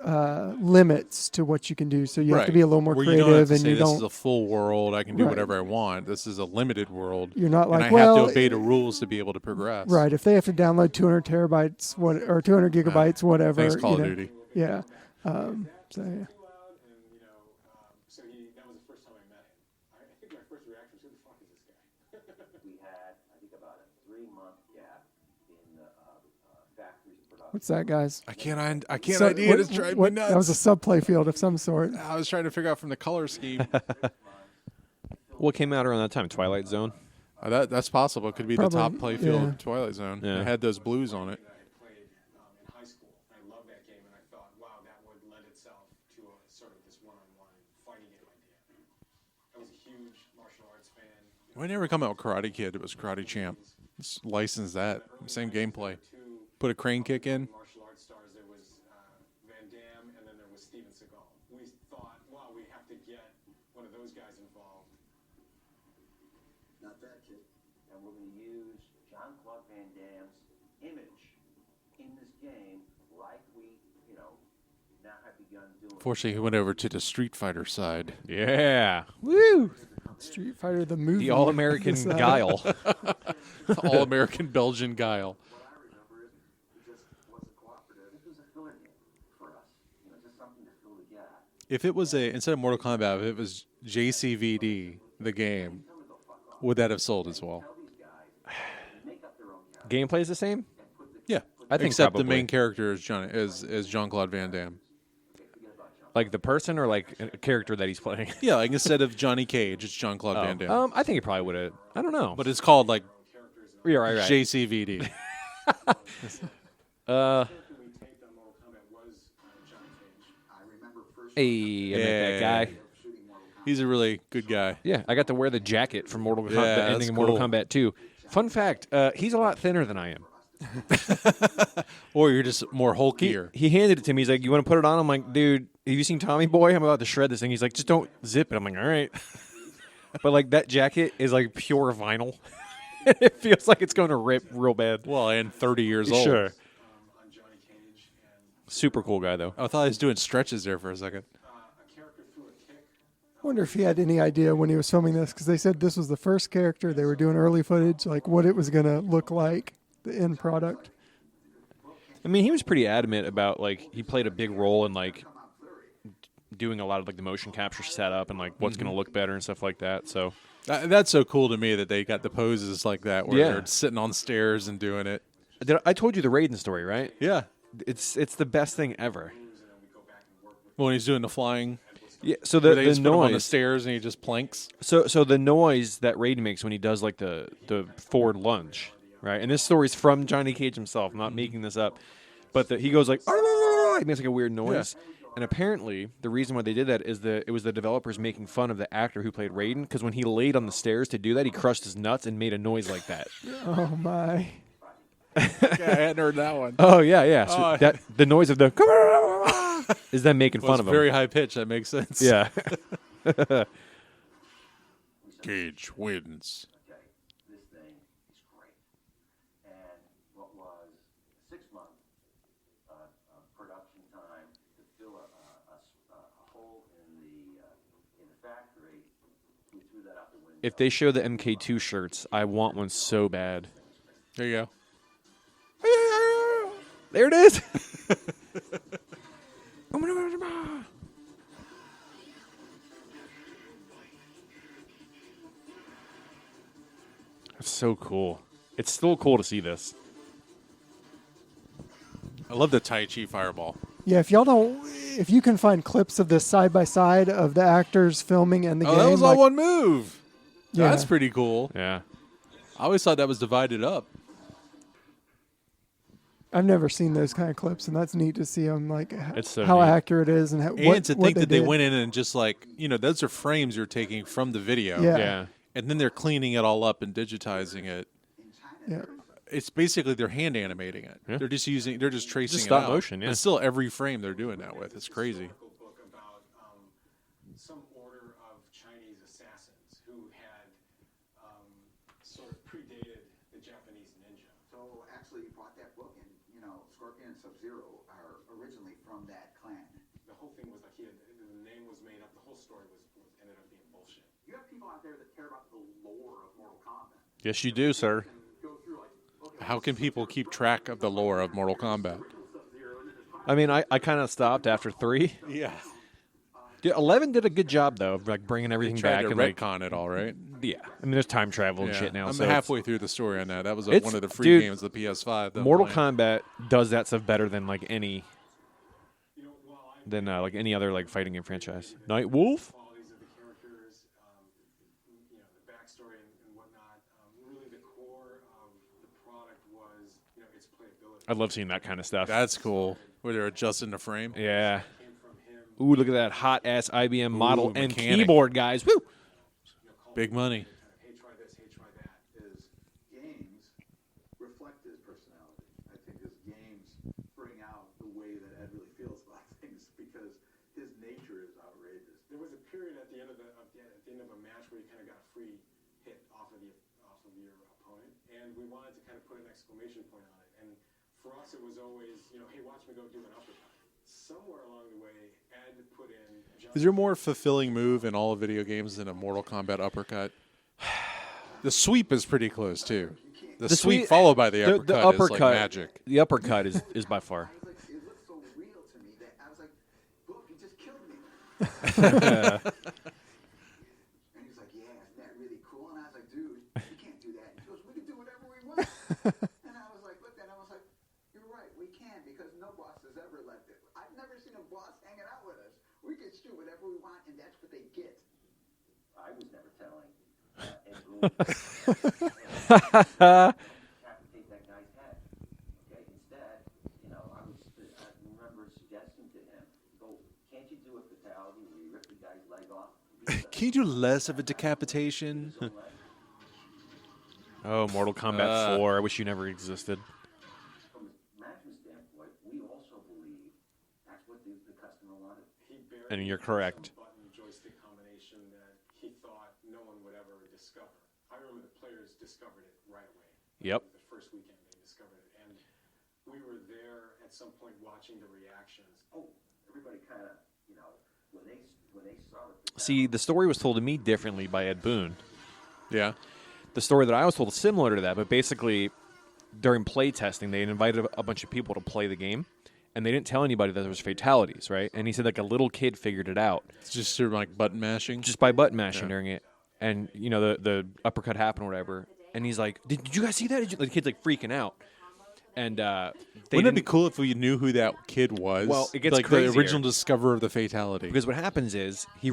limits to what you can do. So you have to be a little more Where creative, you don't have to and say, you this don't. is a full world. I can do Right. whatever I want. This is a limited world. You're not like, and I well, have to obey the rules to be able to progress. Right. If they have to download 200 terabytes, or 200 gigabytes, whatever. Thanks, Call you of know. Duty. Yeah. So yeah. So that was the first time I met him. I think my first reaction was, who the fuck is this guy? We had, I think, about a 3-month gap in the factory's production. What's that, guys? I can't So- ID what- it. It's driving me what- nuts. That was a subplay field of some sort. I was trying to figure out from the color scheme. What came out around that time? Twilight Zone. That's possible. It could be Probably, the top play field yeah. of Twilight Zone. Yeah. It had those blues on it. I played in high school. I loved that game, and I thought, wow, that would lend itself to a sort of this one-on-one fighting game idea. I was a huge martial arts fan. We never come out with Karate Kid. It was Karate Champ. Let's license that. Same gameplay. Put a crane kick in. Martial arts stars. There was Van Damme, and then there was Steven Seagal. We thought, wow, we have to get one of those guys involved. Not that kid. And we're going to use Jean-Claude Van Damme's image in this game like we, now have begun doing. Fortunately, he went over to the Street Fighter side. Yeah. Woo! Street Fighter the movie. The All-American This, Guile. All-American Belgian Guile. What I remember is it just wasn't cooperative. This was a filler game for us. Just something to fill the gap. If it was instead of Mortal Kombat, if it was JCVD, the game, would that have sold as well? Gameplay is the same? Yeah. I think Except the probably. main character is Jean-Claude Van Damme. Like the person or like a character that he's playing? Yeah, like instead of Johnny Cage, it's Jean-Claude Van Damme. I think it probably would have. I don't know. But it's called like Yeah, right. JCVD. Hey, I met that guy. He's a really good guy. Yeah, I got to wear the jacket from Mortal Kombat, Yeah, the that's ending of Mortal cool. Kombat 2. Fun fact, he's a lot thinner than I am. Or you're just more hulkier. He handed it to me. He's like, you want to put it on? I'm like, dude, have you seen Tommy Boy? I'm about to shred this thing. He's like, just don't zip it. I'm like, all right. But like that jacket is like pure vinyl. It feels like it's going to rip real bad. Well, and 30 years old. Sure. Super cool guy, though. I thought he was doing stretches there for a second. I wonder if he had any idea when he was filming this, because they said this was the first character. They were doing early footage, like what it was going to look like, the end product. I mean, he was pretty adamant about, like, he played a big role in, like, doing a lot of, like, the motion capture setup and, like, what's going to look better and stuff like that, so. That's so cool to me that they got the poses like that where Yeah. they're sitting on stairs and doing it. I told you the Raiden story, right? Yeah. It's the best thing ever. When he's doing the flying. Yeah, so where the they just put him on the noise. stairs and he just planks. So the noise that Raiden makes when he does like the forward lunge, right? And this story's from Johnny Cage himself. I'm not making this up, but he goes like, he makes like a weird noise. And apparently, the reason why they did that is it was the developers making fun of the actor who played Raiden, because when he laid on the stairs to do that, he crushed his nuts and made a noise like that. Oh my! I hadn't heard that one. Oh yeah. So that the noise of the is them making Well, fun it's of him. very high pitch. That makes sense. Yeah. Cage wins. Okay, this thing is great. And what was 6-month production time to fill a hole in the factory, we threw that out the window. If they show the MK2 shirts, I want one so bad. There you go. There it is. That's so cool. It's still cool to see this. I love the Tai Chi fireball. Yeah, if you can find clips of this side by side of the actors filming and the game, That was all like, one move. Yeah. That's pretty cool. Yeah. I always thought that was divided up. I've never seen those kind of clips, and that's neat to see them, like It's so how neat. accurate it is and how, And what, to what think that they did. went in and just like, those are frames you're taking from the video. Yeah. Yeah. And then they're cleaning it all up and digitizing it. Yeah. It's basically they're hand animating it. Yeah. They're just tracing Just it stop out. motion, yeah. But still every frame they're doing that with. It's crazy. Book about some order of Chinese assassins who had sort of predated the Japanese ninja. So actually, you bought that book, and Scorpion and Sub-Zero are originally from that clan. there that care about the lore of Mortal Kombat. Yes, you do, sir. And go through like, okay, How can people keep track of the lore of Mortal Kombat? I mean, I kind of stopped after 3. Yeah. Yeah, 11 did a good job though, of like bringing everything Tried back to and like, retcon it all, right? yeah. I mean, there's time travel and Yeah. shit now. I'm so halfway through the story on that. That was It's- one of the free dude, games of the PS5. that I'm Mortal playing. Kombat does that stuff better than like any You know, while I than like any other like fighting game franchise. Night Wolf. qualities of the characters, you know, the backstory and whatnot. Really, the core of the product was, you know, its playability. I love seeing that kind of stuff. That's cool. Where they're adjusting the frame. Yeah. Came from him. Ooh, look at that hot ass IBM model and mechanic. keyboard, guys. Woo! You know, call Big it money. kind of, hey, try this, hey, try that. is games reflect his personality. I think his games bring out the way that Ed really feels about things because his nature is outrageous. There was a period at the end of a match where you kind of got a free hit off of your opponent, and we wanted to kind of put an exclamation point on it. And for us, it was always, you know, hey, watch me go do an uppercut. Somewhere along the way, Ed put in. Is there a more fulfilling move in all of video games than a Mortal Kombat uppercut? The sweep is pretty close too. The sweep followed by the uppercut is like magic. The uppercut is by far. I was like, it looked so real to me that I was like, look, he just killed me. And he's like, yeah, isn't that really cool? And I was like, dude, you can't do that. And he goes, we can do whatever we want. And I was like, look, and I was like, you're right, we can, because no boss has ever left it. I've never seen a boss hanging out with us. We can do whatever we want, and that's what they get. I was never telling Ed Boon decapitate that guy's head. Okay, instead, you know, I remember suggesting to him, go, can't you do a fatality where you rip the guy's leg off? Can you do less of a decapitation? Oh, Mortal Kombat 4. I wish you never existed. From a management standpoint, we also believe that's what the customer wanted. He barely And you're correct. some button joystick combination that he thought no one would ever discover. I remember the players discovered it right away. Yep. The first weekend they discovered it, and we were there at some point watching the reactions. Oh, everybody kind of, you know, when they saw the See, the story was told to me differently by Ed Boon. Yeah. The story that I was told is similar to that, but basically during play testing, they invited a bunch of people to play the game, and they didn't tell anybody that there was fatalities, right? And he said like a little kid figured it out It's just sort of like button mashing. just by button mashing during it, and you know the uppercut happened or whatever. And he's like, "Did you guys see that?" The kid's like freaking out, and they Wouldn't it be didn't- cool if we knew who that kid was? Well, it gets like crazier. the original discoverer of the fatality. Because what happens is he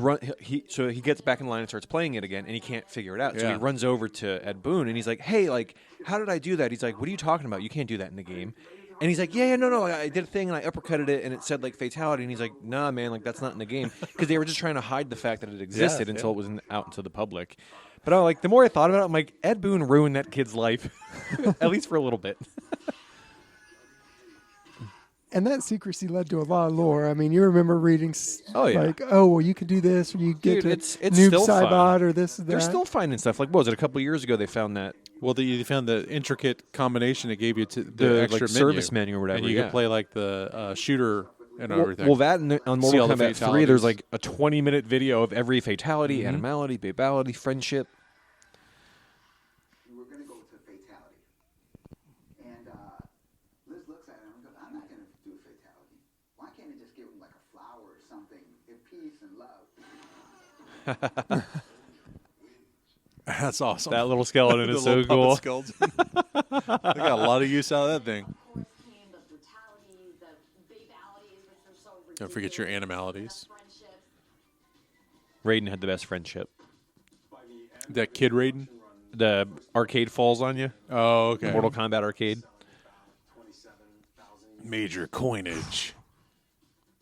gets back in line and starts playing it again, and he can't figure it out. So Yeah. he runs over to Ed Boon, and he's like, "Hey, like, how did I do that?" He's like, "What are you talking about? You can't do that in the game." And he's like, "Yeah, no, I did a thing and I uppercutted it, and it said like fatality." And he's like, "Nah, man, like that's not in the game," because they were just trying to hide the fact that it existed until it was out into the public. But the more I thought about it, I'm like, Ed Boon ruined that kid's life, at least for a little bit. And that secrecy led to a lot of lore. I mean, you remember reading Oh, yeah. like, oh, well, you could do this, or you get Dude, to it's noob still fun. Cybot, or this, or that. They're still finding stuff. Like, what was it? A couple of years ago, they found that. Well, you found the intricate combination it gave you to the The, extra like, service menu or whatever, and you yeah. could play like the shooter and Well, everything. well, that and on See Mortal all the Kombat 3, there's fatalities. like a 20-minute video of every fatality, animality, babality, friendship. We were going to go to fatality. And Liz looks at him and goes, I'm not going to do a fatality. Why can't I just give him like a flower or something in peace and love? That's awesome. That little skeleton The is so little puppet cool. skeleton. They got a lot of use out of that thing. Horse came the brutality, the babalities, which are so ridiculous. Don't forget your animalities. Friendships. Raiden had the best friendship. That Kid Raiden? The arcade falls on you. Oh, okay. Mortal Kombat arcade. 27,000. Major coinage.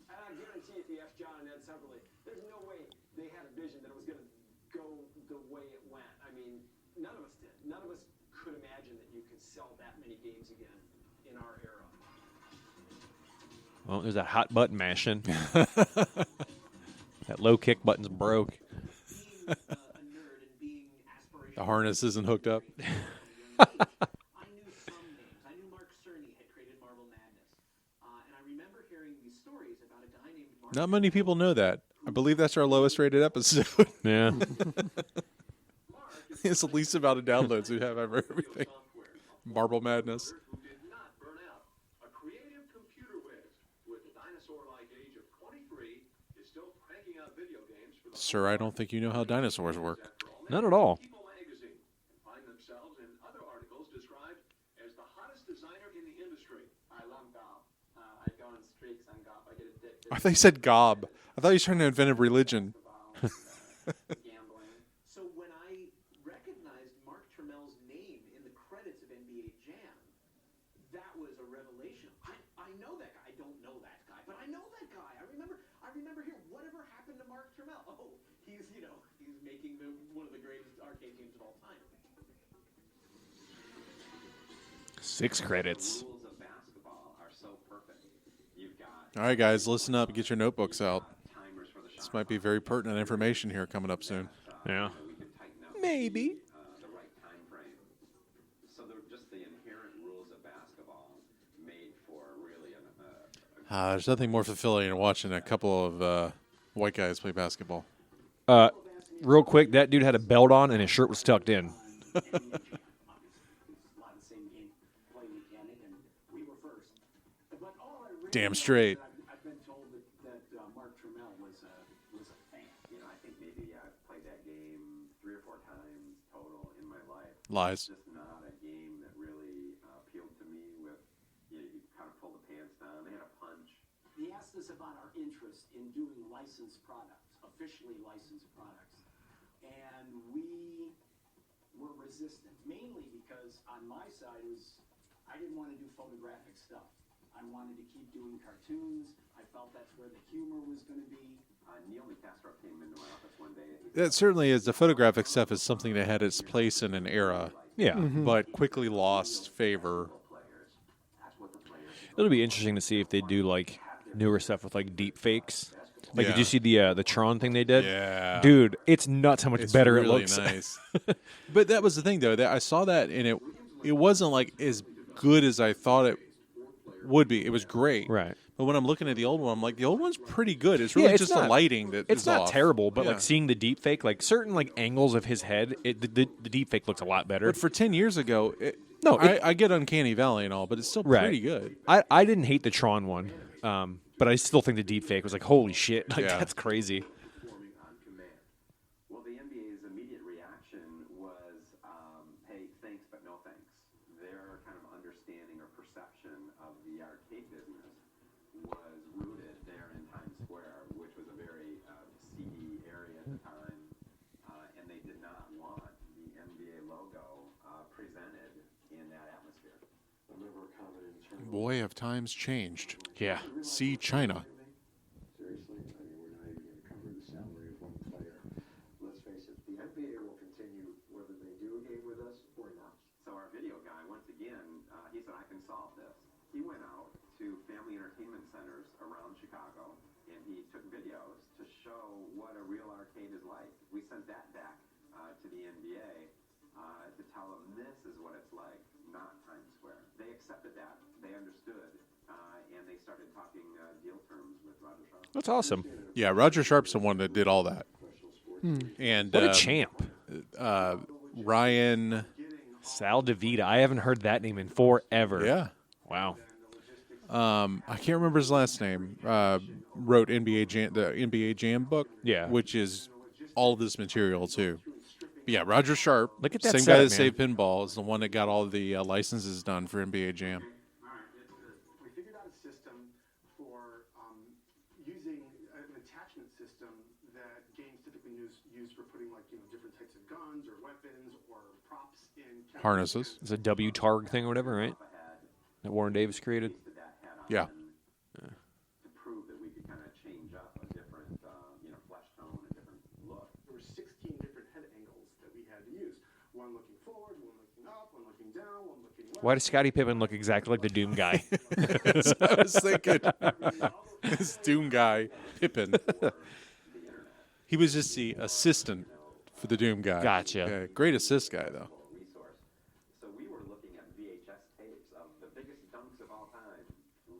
And I guarantee if you ask John and Ed separately, there's no way they had a vision that it was going to go the way it went. I mean, none of us did. None of us could imagine that you could sell that many games again in our era. Well, there's that hot button mashing. That low kick button's broke. Being a nerd and being aspirational. The harness isn't hooked up. I knew some names. I knew Mark Cerny had created Marble Madness. And I remember hearing these stories about a guy named Mark. Not many people know that. I believe that's our lowest rated episode. Yeah. It's the least amount of downloads we have ever. Everything. Marble Madness. Who did not burn out. A creative computer whiz with the dinosaur-like age of 23 is still cranking out video games for the Sir, I don't think you know how dinosaurs work. Not at all. People magazine and find themselves in other articles described as the hottest designer in the industry. I love golf. I go on streaks on golf. I get addicted. I thought you said gob. I thought he was trying to invent a religion. Gambling. So when I recognized Mark Trammell's name in the credits of NBA Jam, that was a revelation. I know that guy. I don't know that guy, but I know that guy. I remember here. Whatever happened to Mark Trammell? Oh, he's making one of the greatest arcade games of all time. 6 credits. The rules of basketball are so perfect. You've got All right, guys, listen up. Get your notebooks out. timers for the shot. This might be very pertinent information here coming up soon. Yeah. We could tighten up Maybe. the right time frame. So they're just the inherent rules of basketball made for really There's nothing more fulfilling than watching a couple of white guys play basketball. Real quick, that dude had a belt on and his shirt was tucked in. A lot of the same gameplay mechanic, and we were first. But all I really Damn know is straight. that I've been told that Mark Trammell was a fan. You know, I think maybe I've played that game 3 or 4 times total in my life. Lies. It's just not a game that really appealed to me. With you kind of pull the pants down. They had a punch. He asked us about our interest in doing licensed products, officially licensed products, and we were resistant, mainly because on my side I didn't want to do photographic stuff. I wanted to keep doing cartoons. I felt that's where the humor was going to be. Neil Castro came into my office one day. That certainly is. The photographic stuff is something that had its place in an era, Yeah. but quickly lost favor. It'll be interesting to see if they do like newer stuff with like deep fakes. Like, Yeah. did you see the Tron thing they did? Yeah. Dude, it's nuts how much It's better really it looks. nice. But that was the thing, though. That I saw that, and it wasn't like as good as I thought it would be. It was great. Right. But when I'm looking at the old one, I'm like, the old one's pretty good. It's really it's just the not- lighting that It's is not off. terrible, but Yeah. like seeing the deep fake, like certain like angles of his head, the deep fake looks a lot better. But for 10 years ago, No, I get Uncanny Valley and all, but it's still Right. pretty good. I didn't hate the Tron one, but I still think the deep fake was like, holy shit, like Yeah. that's crazy. Performing on command. Well, the NBA's immediate reaction was, hey, thanks, but no thanks. Their kind of understanding or perception of the arcade business was rooted there in Times Square, which was a very seedy area at the time, and they did not want the NBA logo presented in that atmosphere. I remember a comment in terms Boy, have times changed. Yeah. See China. seriously, I mean, we're not even going to cover the salary of one player. Let's face it, the NBA will continue whether they do a game with us or not. So our video guy, once again, he said, I can solve this. He went out to family entertainment centers around Chicago, and he took videos to show what a real arcade is like. We sent that back to the NBA to tell them this is what it's like, not Times Square. They accepted that. They understood, and they started talking deal terms with Roger Sharp. That's awesome. Yeah, Roger Sharp's the one that did all that. And What a champ. Ryan. Sal DeVita. I haven't heard that name in forever. Yeah. Wow. I can't remember his last name. Wrote the NBA Jam book. Yeah. Which is all of this material too. But yeah, Roger Sharp. Look at that Same setup, guy that man. saved pinball is the one that got all the licenses done for NBA Jam. All right, we figured out a system for using an attachment system that games typically use for putting different types of guns or weapons or props in Harnesses. It's a W-Targ thing or whatever, right? That Warren Davis created. Yeah. To prove that we could kind of change up a different, flesh tone, a different look. There were 16 different head angles that we had to use. One looking forward, one looking up, one looking down, one looking left. Why does Scottie Pippen look exactly like the Doom guy? That's what I was thinking. This Doom guy, Pippin. He was just the assistant for the Doom guy. Gotcha. Yeah, great assist guy, though. Resource. So we were looking at VHS tapes of the biggest dunks of all time,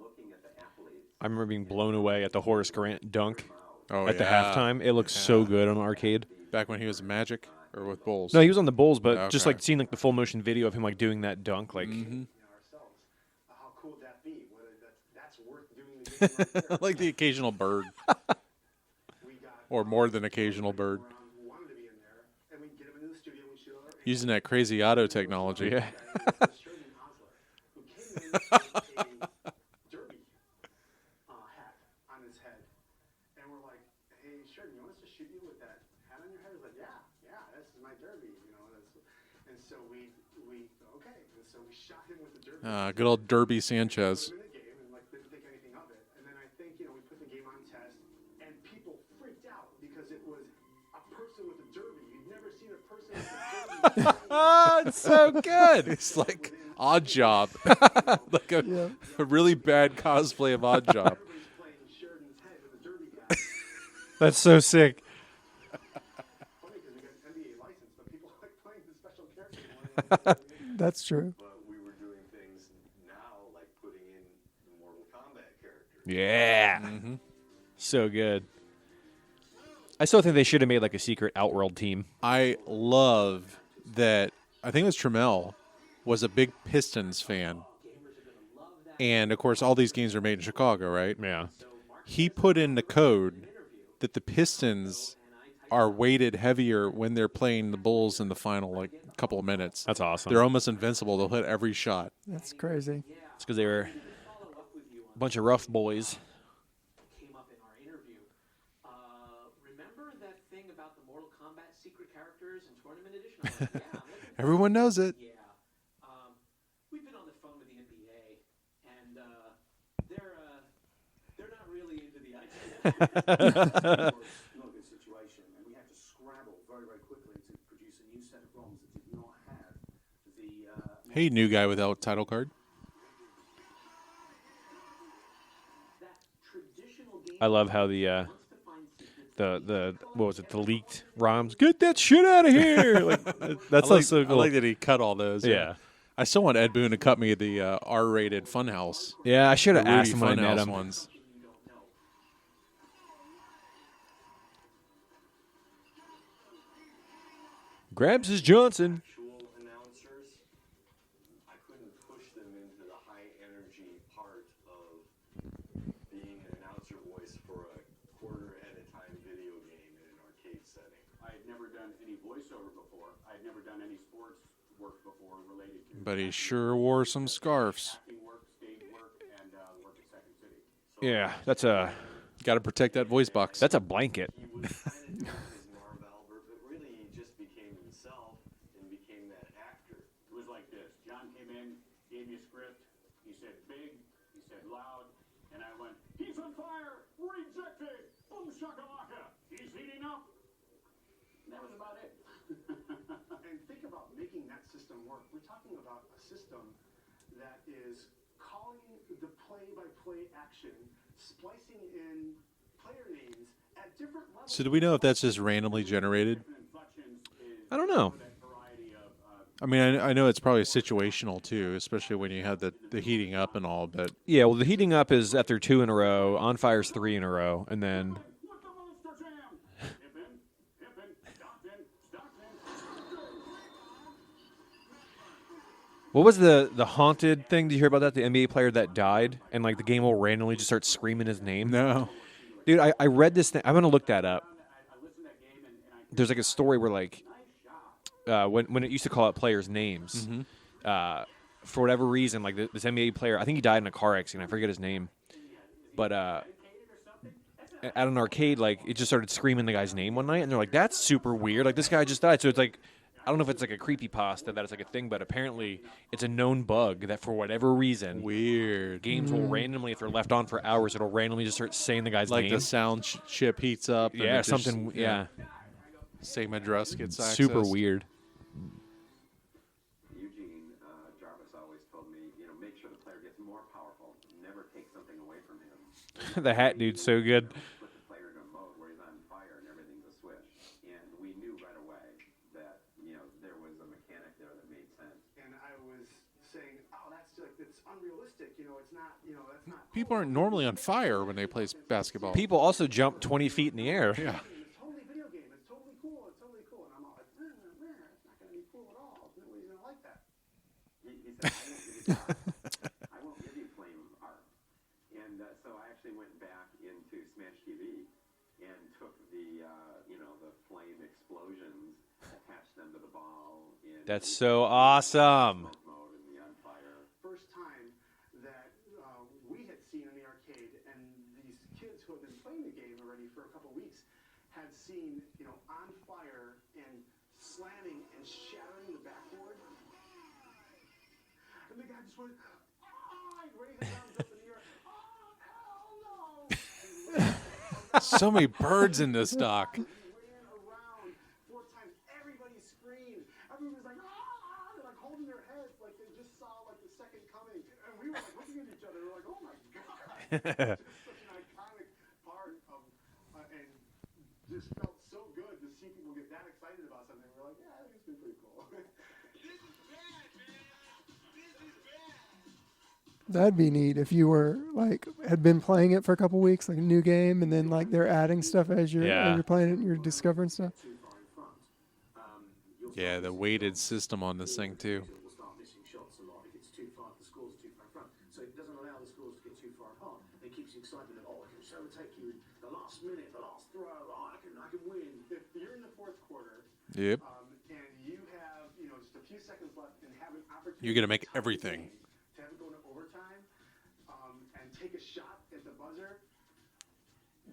looking at the athletes. I remember being blown away at the Horace Grant dunk Oh, at the yeah. halftime. It looks so good on arcade. Back when he was Magic. or with Bulls? No, he was on the Bulls, but just Okay. like seeing like the full motion video of him like doing that dunk, like ourselves. How cool would that be? Whether that's worth doing the game right there. Like the occasional bird, We got or more than occasional bird, around who wanted to be in there, and we get them into the studio. We show our using that crazy auto technology. yeah. Sherman Osler, who came in with a derby hat on his head, and we're like, "Hey, Sherman, you want us to shoot you with that hat on your head?" He's like, "Yeah, this is my derby, you know." And so we okay, and so we shot him with the derby. Good old Derby Sanchez. Put him in the game and like didn't think anything of it. And then I think we put the game on test, and people freaked out because it was a person with a derby. You'd never seen a person with a derby. Oh, it's so good. It's like Odd Job, like a really bad cosplay of Odd Job. Everybody's playing Sheridan's head with a derby guy. That's so sick. Funny because we got an NBA license, but people like playing the special characters more than That's true. But we were doing things now, like putting in the Mortal Kombat characters. Yeah. So good. I still think they should have made like a secret Outworld team. I love that. I think it was Trammell was a big Pistons fan, and of course, all these games are made in Chicago, right? Yeah. He put in the code that the Pistons are weighted heavier when they're playing the Bulls in the final like couple of minutes. That's awesome. They're almost invincible. They'll hit every shot. That's crazy. It's because they were a bunch of rough boys. came up in our interview. Remember that thing about the Mortal Kombat secret characters and tournament edition? I'm like, yeah, I'm looking for Everyone knows it. Yeah. We've been on the phone with the NBA, and they're not really into the idea. Not a good situation, and we had to scramble very, very quickly to produce a new set of ROMs that did not have the. Hey, new guy without title card. That traditional game I love how the what was it? The leaked ROMs. Get that shit out of here! Like that's so cool. I like that he cut all those. Yeah. I still want Ed Boon to cut me the R-rated Funhouse. Yeah, I should have The asked Rudy him when I met Funhouse him. ones. Grabs his Johnson. Actual announcers, I couldn't push them into the high energy part of being an announcer voice for a quarter at a time video game in an arcade setting. I had never done any voiceover before. I had never done any sports work before related to But he sure wore some scarves. acting work, stage work, and work at Second City. Yeah, that's a Got to protect that voice box. that's a blanket. He was kind of doing his Marv Albert, but really he just became himself and became that actor. It was like this. John came in, gave me a script. He said big, he said loud, and I went, "He's on fire! Rejected! Boom shakalaka! He's heating up!" And that was about it. And think about making that system work. We're talking about a system that is calling the play-by-play action, splicing in player names at different levels. So do we know if that's just randomly generated? I don't know. I mean, I know it's probably situational too, especially when you have the heating up and all. But Yeah, well, the heating up is after 2 in a row. On fire's 3 in a row, and then With the monster jam! Hippin', Stockton, what was the haunted thing? Did you hear about that? The NBA player that died, and like the game will randomly just start screaming his name. no, Dude, I read this thing. I'm gonna look that up. There's like a story where like when it used to call out players' names, for whatever reason, like this NBA player, I think he died in a car accident. I forget his name, but at an arcade, like it just started screaming the guy's name one night, and they're like, "That's super weird." Like this guy just died, so it's like. I don't know if it's like a creepypasta that it's like a thing, but apparently it's a known bug that for whatever reason, weird. games will randomly, if they're left on for hours, it'll randomly just start saying the guy's Like name. the sound chip heats up. and Yeah, it just- something. Yeah, Same address gets super accessed. weird. Eugene Jarvis always told me, make sure the player gets more powerful. Never take something away from him. The hat dude's so good. Put the player in a mode where he's on fire and everything's a switch. And we knew right away that, there was a mechanic there that made sense. And I was saying, oh, it's unrealistic. It's not, that's not. People aren't normally on fire when they play basketball. People also jump 20 feet in the air. Yeah. It's totally video game. It's totally cool. It's totally cool. And I'm all like, That's so awesome. First time that we had seen in the arcade, and these kids who have been playing the game already for a couple weeks had seen, on fire and slamming and shattering the backboard. And the guy just went, raised his arms up in the air. Oh, hell no! So many birds in this dock. We ran around 4 times. Everybody screamed. Everyone was like, they're like holding their heads like they just saw like the second coming. And we were like looking at each other. We're like, oh my God. It's just such an iconic part of, and just felt so good to see people get that excited about something. We're like, yeah, I think it's been pretty cool. That'd be neat if you were like had been playing it for a couple weeks, like a new game, and then like they're adding stuff as you're playing it and you're discovering stuff. Yeah, the weighted system on this thing too. Will start missing shots a lot if it's too far, the score's too far front. So it doesn't allow the scores to get too far apart. It keeps you excited that, I can overtake you in the last minute, the last throw, I can win. If you're in the fourth quarter, Yep. And you have, just a few seconds left and have an opportunity. You're gonna make everything. To have it go into overtime, and take a shot at the buzzer,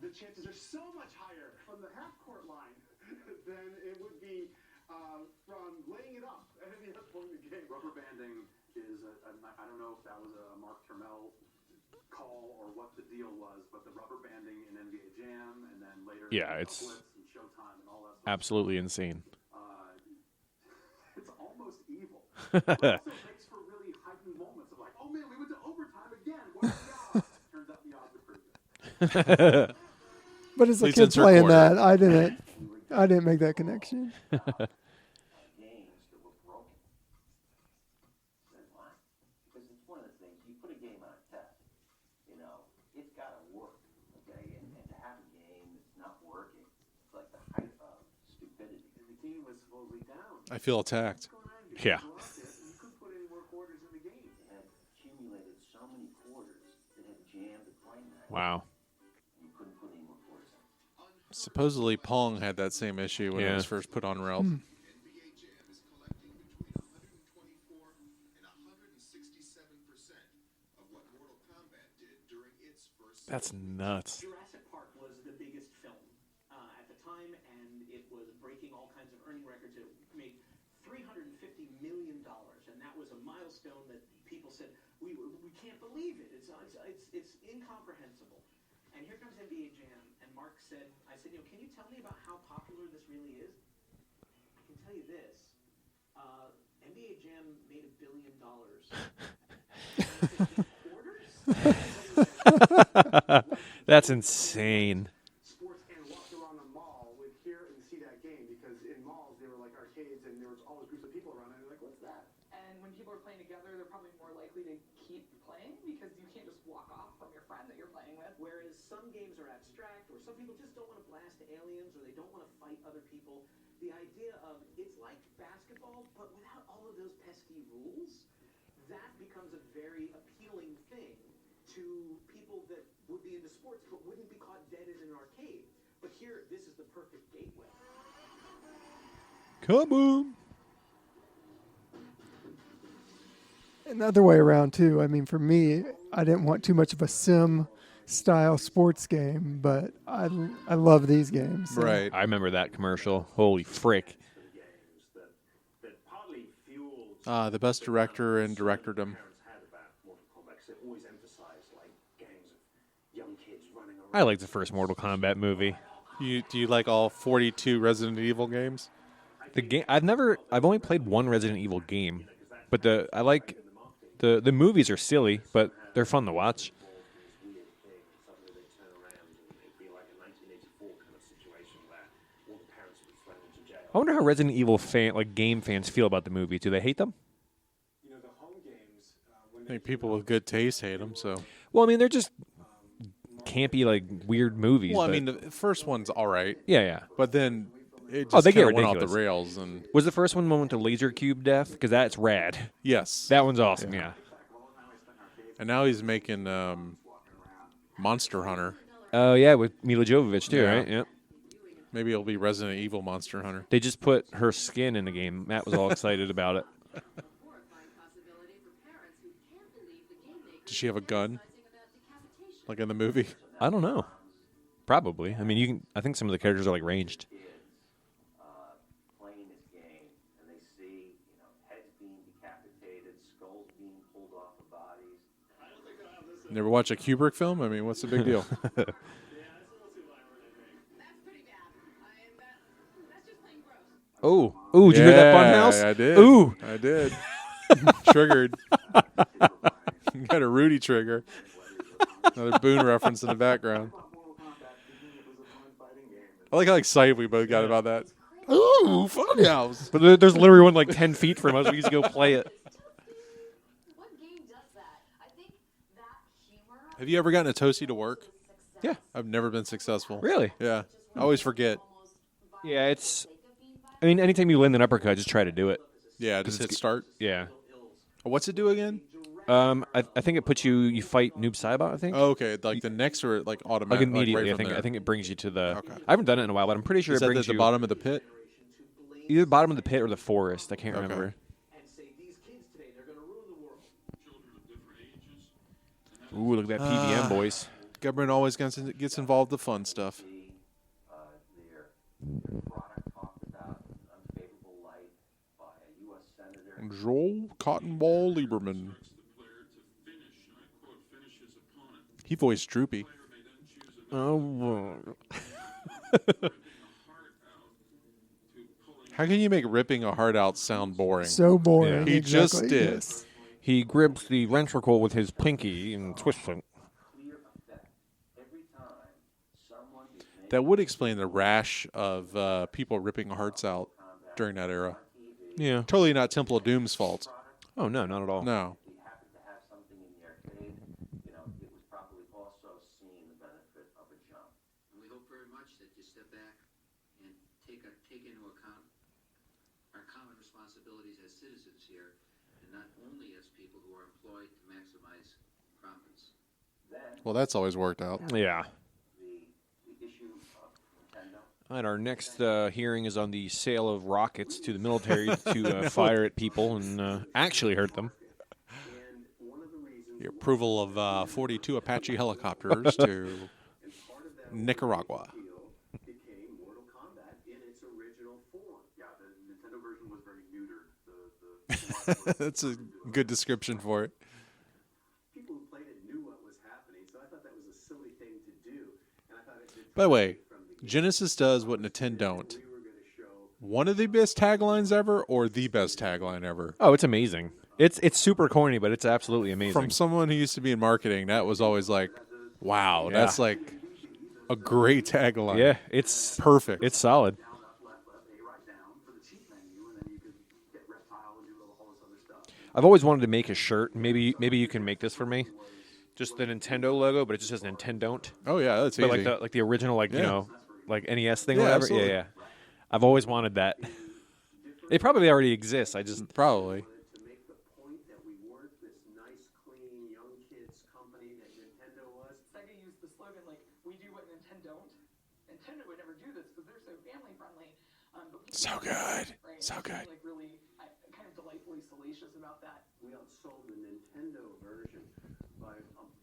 the chances are so much higher from the half-court line than it would be from laying it up at any other point in the game. Rubber banding is, I don't know if that was a Mark Turmel call or what the deal was, but the rubber banding in NBA Jam and then later it's Blitz and Showtime and all that stuff. absolutely insane. It's almost evil. But it also makes for really heightened moments of like, oh man, we went to overtime again. What are the odds? Turns out the odds are pretty good. But as a Please kid insert playing quarter. that, I didn't make that connection. Games that were broken. Then why? Because it's one of the things, you put a game on a test, it's got to work, okay? And to have a game that's not working, it's like the height of stupidity. The team was supposedly down. I feel attacked. Yeah. You couldn't put any more quarters in the game. They had accumulated so many quarters that had jammed the playing night. Wow. You couldn't put any more quarters in. Supposedly Pong had that same issue when it was first put on rails. NBA Jam is collecting between 124 and 167% of what Mortal Kombat did during its first. That's nuts. Jurassic Park was the biggest film at the time, and it was breaking all kinds of earning records. It made $350 million, and that was a milestone that people said, we can't believe it. It's incomprehensible. And here comes NBA Jam, and Mark said, can you tell me about how popular this really is? I can tell you this. NBA Jam made $1 billion. That's insane. Sports and walked around the mall would hear and see that game because in malls they were like arcades and there was always groups of people around and they're like, what's that? And when people are playing together, they're probably more likely to keep playing because you can't just walk off from your friend that you're playing with. Whereas some games are abstract or some people just don't want to blast aliens or they don't want to fight other people. The idea of it's like basketball but without all of those pesky rules, that becomes a very appealing thing to people that would be into sports but wouldn't be caught dead in an arcade. But here, this is the perfect gateway. Kaboom! And the other way around too. I mean, for me, I didn't want too much of a sim style sports game, but I love these games. So. Right. I remember that commercial. Holy frick. The best director and directordom. I like the first Mortal Kombat movie. Do you like all 42 Resident Evil games? The game I've only played one Resident Evil game, but I like the movies are silly, but they're fun to watch. I wonder how Resident Evil game fans feel about the movie. Do they hate them? The home games, I think people with good taste hate them. So. Well, I mean, they're just campy, weird movies. Well, I but- mean, the first one's all right. Yeah. But then it just they get kinda went off ridiculous. the rails. And Was the first one went to laser cube death? Because that's rad. yes, That one's awesome. Yeah. and now he's making Monster Hunter. Oh yeah, with Mila Jovovich too, Yeah. right? Yep. Maybe it'll be Resident Evil Monster Hunter. They just put her skin in the game. Matt was all excited about it. Does she have a gun? Like in the movie? I don't know. Probably. I mean, you can. I think some of the characters are like ranged. Playing this game, and they see, heads being decapitated, skulls being pulled off of bodies. Never watch a Kubrick film? I mean, what's the big deal? Oh, did you hear that Funhouse? I did. Ooh, I did. Triggered. Got a Rudy trigger. Another Boone reference in the background. I like how excited we both got about that. Ooh, Funhouse. But there's literally one like 10 feet from us. We used to go play it. What game does that? I think that humor. Have you ever gotten a toasty to work? Yeah. I've never been successful. Really? Yeah. I always forget. Yeah, it's. I mean, anytime you land an uppercut, just try to do it. Yeah, just hit start. Yeah. What's it do again? I think it puts you fight Noob Saibot, I think. Oh, okay, like the next or like automatic. Like immediately, right from I think it brings you to the. Okay. I haven't done it in a while, but I'm pretty sure Is it that brings the you bottom of the pit? either bottom of the pit or the forest. I can't remember. Ooh, look at that PVM, boys. Government always gets involved in the fun stuff. Their product talked about in an unfavorable light by a U.S. senator. Joel Cotton Ball Lieberman. He voiced Droopy. Oh. How can you make ripping a heart out sound boring? So boring. He exactly, just did. yes. He grips the ventricle with his pinky and twists it. That would explain the rash of people ripping hearts out during that era. Yeah. Totally not Temple of Doom's fault. Oh, no, not at all. No. If he happened to have something in the arcade, it was probably also seeing the benefit of a jump. And we hope very much that you step back and take into account our common responsibilities as citizens here, and not only as people who are employed to maximize profits. Well, that's always worked out. Yeah. The issue of Nintendo. All right, our next hearing is on the sale of rockets to the military to fire at people and actually hurt them. The approval of 42 Apache helicopters to Nicaragua. Became Mortal Kombat in its original form. Yeah, the Nintendo version was very neutered. That's a good description for it. People who played it knew what was happening, so I thought that was a silly thing to do. And I thought it did. By the way, Genesis does what Nintendo don't. One of the best taglines ever, or the best tagline ever. Oh, it's amazing. It's super corny, but it's absolutely amazing. From someone who used to be in marketing, that was always like, wow, Yeah. that's like a great tagline. Yeah, it's perfect. It's solid. I've always wanted to make a shirt. Maybe you can make this for me. Just the Nintendo logo, but it just says Nintendo. Oh yeah, that's but easy. like the original, like Yeah. like NES thing, Yeah, or whatever. absolutely. Yeah. I've always wanted that. It probably already exists. I just probably. To make the point that we weren't this nice, clean, young kids company that Nintendo was. Sega used the slogan like, "We do what Nintendo don't." Nintendo would never do this because they're so family friendly. But people So don't good. know, right? So It's good. Like really, kind of delightfully salacious about that. We outsold the Nintendo version by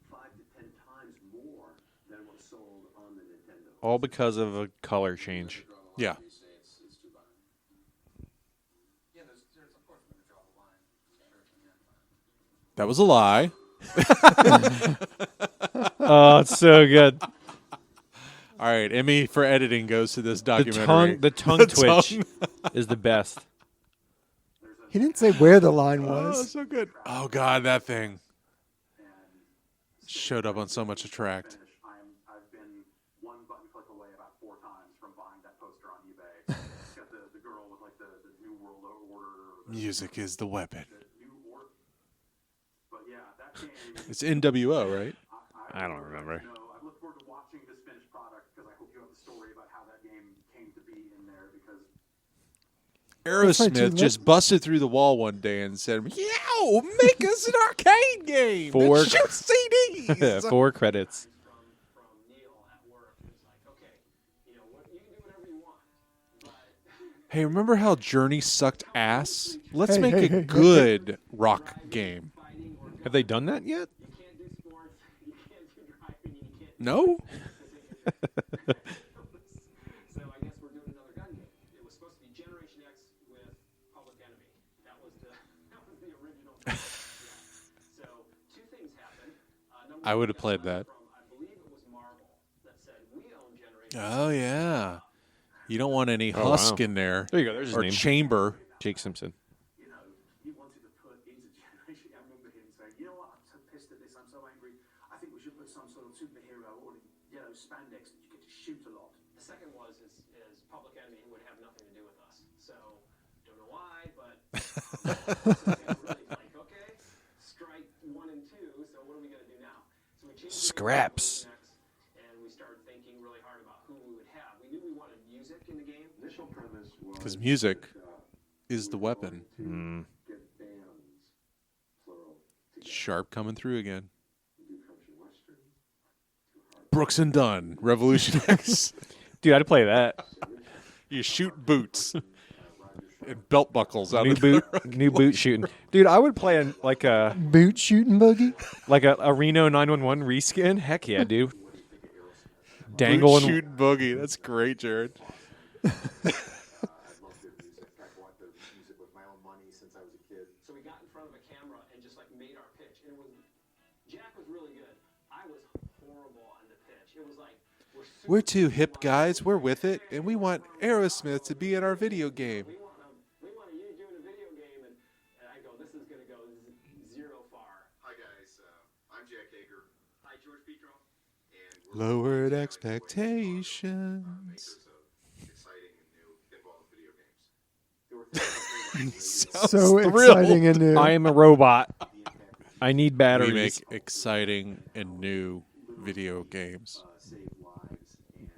5 to 10 times more than what's sold on the Nintendo. all because of a color change. Yeah. That was a lie. Oh, it's so good. All right, Emmy for editing goes to this documentary. The tongue twitch is the best. He didn't say where the line Oh, was. so good. Oh God, that thing showed up on so much attract. I've been one button click away about 4 times from buying that poster on eBay. It's got the girl with like the New World Order. Music is the weapon. But yeah, that game. It's NWO, right? I don't remember. I look forward to watching this finished product because I hope you have a story about how that game came to be in there because. Aerosmith just busted through the wall one day and said, "Yo, make us an arcade game. Four- Let's shoot CDs." 4 credits. From Neil at work, it's like, okay, you can do whatever you Hey, remember how Journey sucked ass? Let's Hey, make hey, a hey, hey, good rock game. Have they done that yet? No? So I guess we're doing another gun game. It was supposed to be Generation X with Public Enemy. That was the original. Yeah. So two things happened. I would have played that. I believe it was Marvel that said we own Generation Oh, yeah. You don't want any Oh, husk wow. in there. There you go. There's his or name. chamber. Jake Simpson. you know, he wanted to put into Generation. I remember him saying, "You know what? I'm so pissed at this. I'm so angry. I think we should put some sort of superhero or yellow spandex that you get to shoot a lot." The second was is Public Enemy would have nothing to do with us. So don't know why, but really like, okay, strike 1 and 2. So what are we gonna do now? So we changed Scraps. and we started thinking really hard about who we would have. We knew we wanted music in the game. Initial premise was Because music is the weapon. get bands, plural, together. Sharp coming through again. Do country western, Brooks and Dunn, Revolution X. Dude, I'd play that. You shoot boots and belt buckles out New of boot, the new boot shooting. Dude, I would play like a Boot shooting boogie. Reno 911 reskin. Heck yeah, dude. boot Dangling. shooting boogie. That's great, Jared. I love good music. I bought the music with my own money since I was a kid. So we got in front of a camera and just like made our pitch. And it was Jack was really good. I was horrible on the pitch. It was like We're two hip guys. We're with it. And we want Aerosmith to be in our video game. we want you doing a video game, and I go, this is gonna go zero far. Hi guys, I'm Jack Hager. Hi George Petro. And we're Lowered makers expectations. of exciting and new pinball video games. So thrilled. exciting and new. I am a robot. I need We batteries. make exciting and new video games. Saved lives and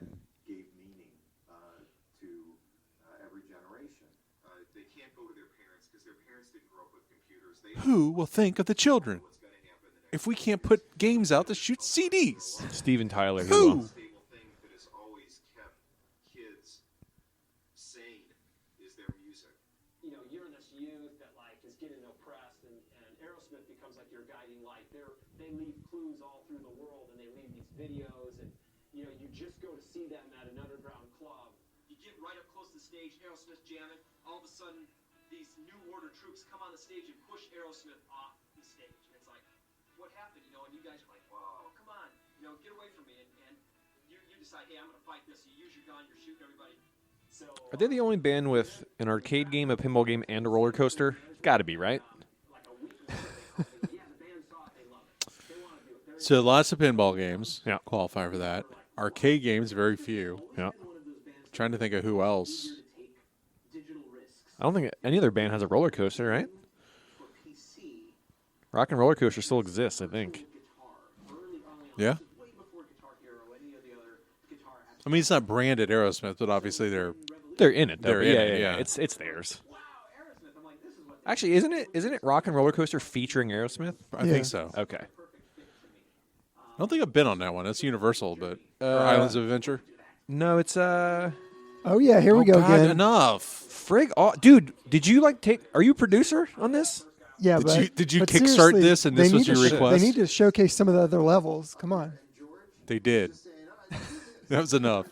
gave meaning to every generation. They can't go to their parents because their parents didn't grow up with computers. They Who will think of the children what's going to happen the next if we can't put games out to shoot CDs? Steven Tyler. Who? stable thing that has always kept kids sane is their music. You know, you're this youth that like is getting oppressed, and Aerosmith becomes like your guiding light. They leave clues all through the world, and they leave these videos, and you know, you just go to see them at an underground club. You get right up close to the stage, Aerosmith jamming. All of a sudden, these New Order troops come on the stage and push Aerosmith off the stage. And it's like, what happened? You know, and you guys are like, whoa, come on, you know, get away from me. And you decide, hey, I'm going to fight this. You use your gun, you're shooting everybody. So Are they the only band with an arcade game, a pinball game, and a roller coaster? Got to be, right? So lots of pinball games. Yeah. Qualify for that. Arcade games, very few. Yeah. Trying to think of who else. I don't think any other band has a roller coaster, right? Rock and Roller Coaster still exists, I think. Yeah. I mean, it's not branded Aerosmith, but obviously they're They're in it, though. They're but in yeah, it, yeah, yeah. It's theirs. Actually, isn't it Rock and Roller Coaster featuring Aerosmith? I Yeah. think so. Okay. I don't think I've been on that one. That's Universal, but or Islands of Adventure. No, it's Oh yeah, here we go God, again. enough. frig. Oh, dude, did you Are you a producer on this? Yeah, Did you but kickstart seriously, this and they this was need your to request? They need to showcase some of the other levels. Come on. They did. That was enough.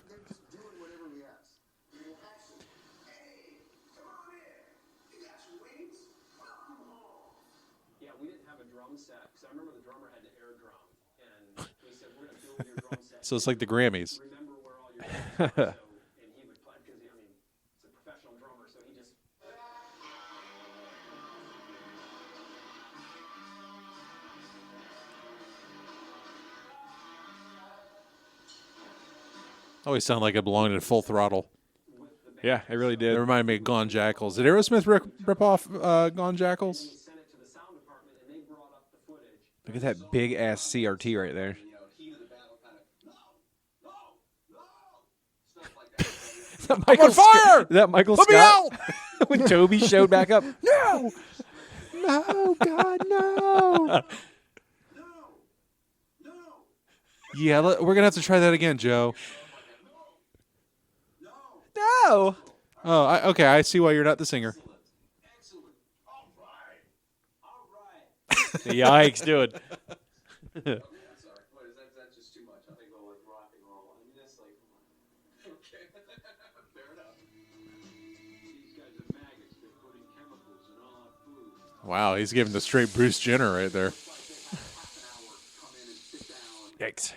Yeah, we didn't have a drum set because I remember the drummer had to air drum, and we said we're gonna build your drum set. So it's like the Grammys. Remember where all your drums are. And he would play because I mean it's a professional drummer, so he just. Always sound like it belonged in Full Throttle. Yeah, it really It did. reminded me of Gone Jackals. Did Aerosmith rip off Gone Jackals? Look at that big ass CRT right there. Is that Michael on fire! Is that Michael Let me Scott? When Toby showed back up. No, no, God, no. Yeah, we're gonna have to try that again, Joe. No. Oh, okay. I see why you're not the singer. Yikes, dude. Sorry. What is that? That's just too much. I think go with rock and roll. I mean, that's like, okay, fair enough. These guys are maggots. They're putting chemicals in all our food. Wow, he's giving the straight Bruce Jenner right there. Yikes.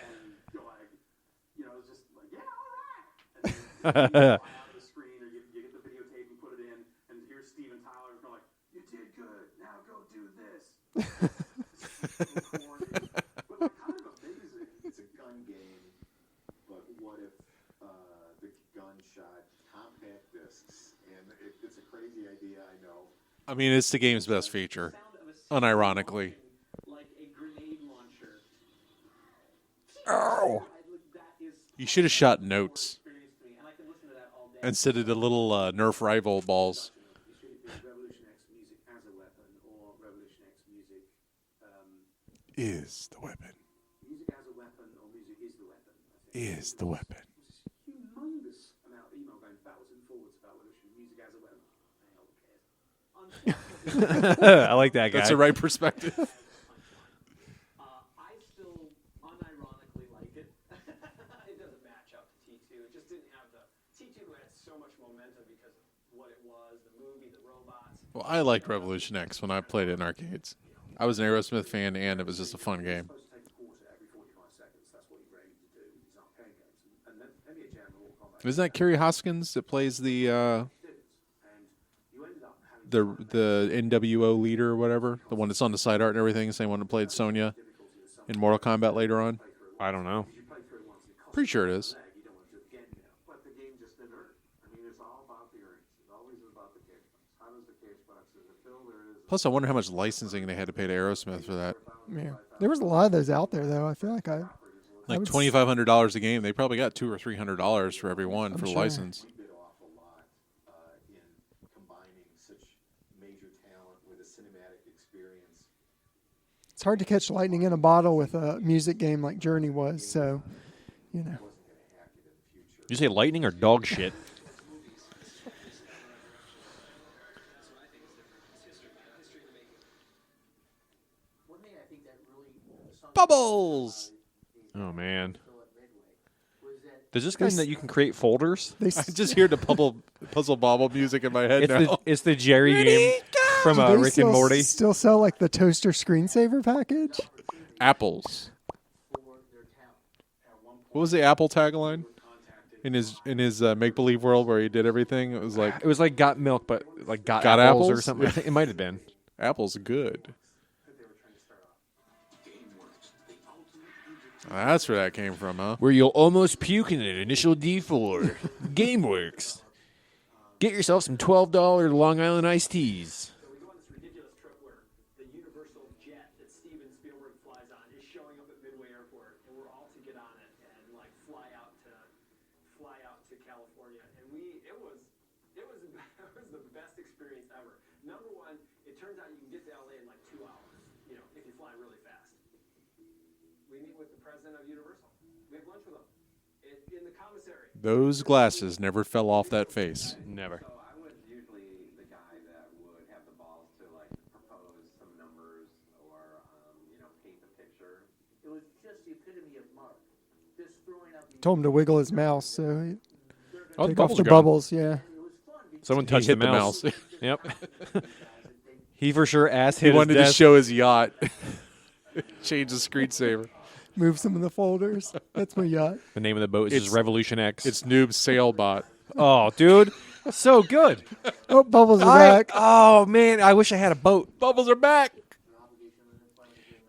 You know, it's just like, yeah, all right. And then you fly out of the screen, or you get the videotape and put it in, and here's Steven Tyler going like, you did good. Now go do this. But like, kind of amazing. It's a gun game, but what if the gun shot compact discs? And it's a crazy idea, I know. I mean, it's the game's best feature, unironically. Like a grenade launcher. Oh. You should have shot notes instead of the little Nerf rival balls. Revolution X music as a weapon, or Revolution X music. Is the weapon. Music as a weapon, or music is the weapon. Is the weapon. Humongous amount of email going backwards and forwards about whether music as a weapon. I like that guy. That's the right perspective. I still unironically like it. It doesn't match up to T2. It just didn't have the T2 had so much momentum because of what it was, the movie, the robots. Well, I liked Revolution X when I played it in arcades. I was an Aerosmith fan, and it was just a fun game. Isn't that Kerry Hoskins that plays the NWO leader or whatever? The one that's on the side art and everything, same one that played Sonya in Mortal Kombat later on? I don't know. Pretty sure it is. But the game just didn't earn. I mean, it's all about the earnings. It's always about the cash box. How does the cash box, is it filled or is it? Plus, I wonder how much licensing they had to pay to Aerosmith for that. Yeah. There was a lot of those out there, though. I feel like I Like would $2,500 a game. They probably got $200 or $300 for every one for the sure. license. We bit off a lot in combining such major talent with a cinematic experience. It's hard to catch lightning in a bottle with a music game like Journey was. So, you know. You say lightning or dog shit? Bubbles! Oh, man. Does this mean that you can create folders? I just hear the puzzle bobble music in my head now. It's the Jerry game from Do they Rick and Morty. Still sell like the toaster screensaver package? Apples. What was the Apple tagline in his make believe world where he did everything? It was like got milk, but like got apples or something. I think it might have been. Apples are good. That's where that came from, huh? Where you'll almost puke in an initial D4. GameWorks. Get yourself some $12 Long Island iced teas. So we go on this ridiculous trip where the Universal jet that Steven Spielberg flies on is showing up at Midway Airport, and we're all to get on it and like fly out to California. And it was the best experience ever. Number one, it turns out you can get to LA in like 2 hours, you know, if you fly really fast. We meet with the president of Universal. We have lunch with him in the commissary. Those glasses never fell off that face. Never. So I was usually the guy that would have the balls to like propose some numbers or paint the picture. It was just the epitome of Mark. Just throwing out the Told him to wiggle his mouse, so he Oh, take off the are gone. bubbles. Yeah. Someone touched hit the mouse. the Yep. He for sure ass He hit wanted his to desk. show his yacht. Change the screensaver. Move some of the folders. That's my yacht. The name of the boat is just Revolution X. It's Noob Sailbot. Oh, dude. That's so good. Oh, bubbles are back. Oh, man. I wish I had a boat. Bubbles are back.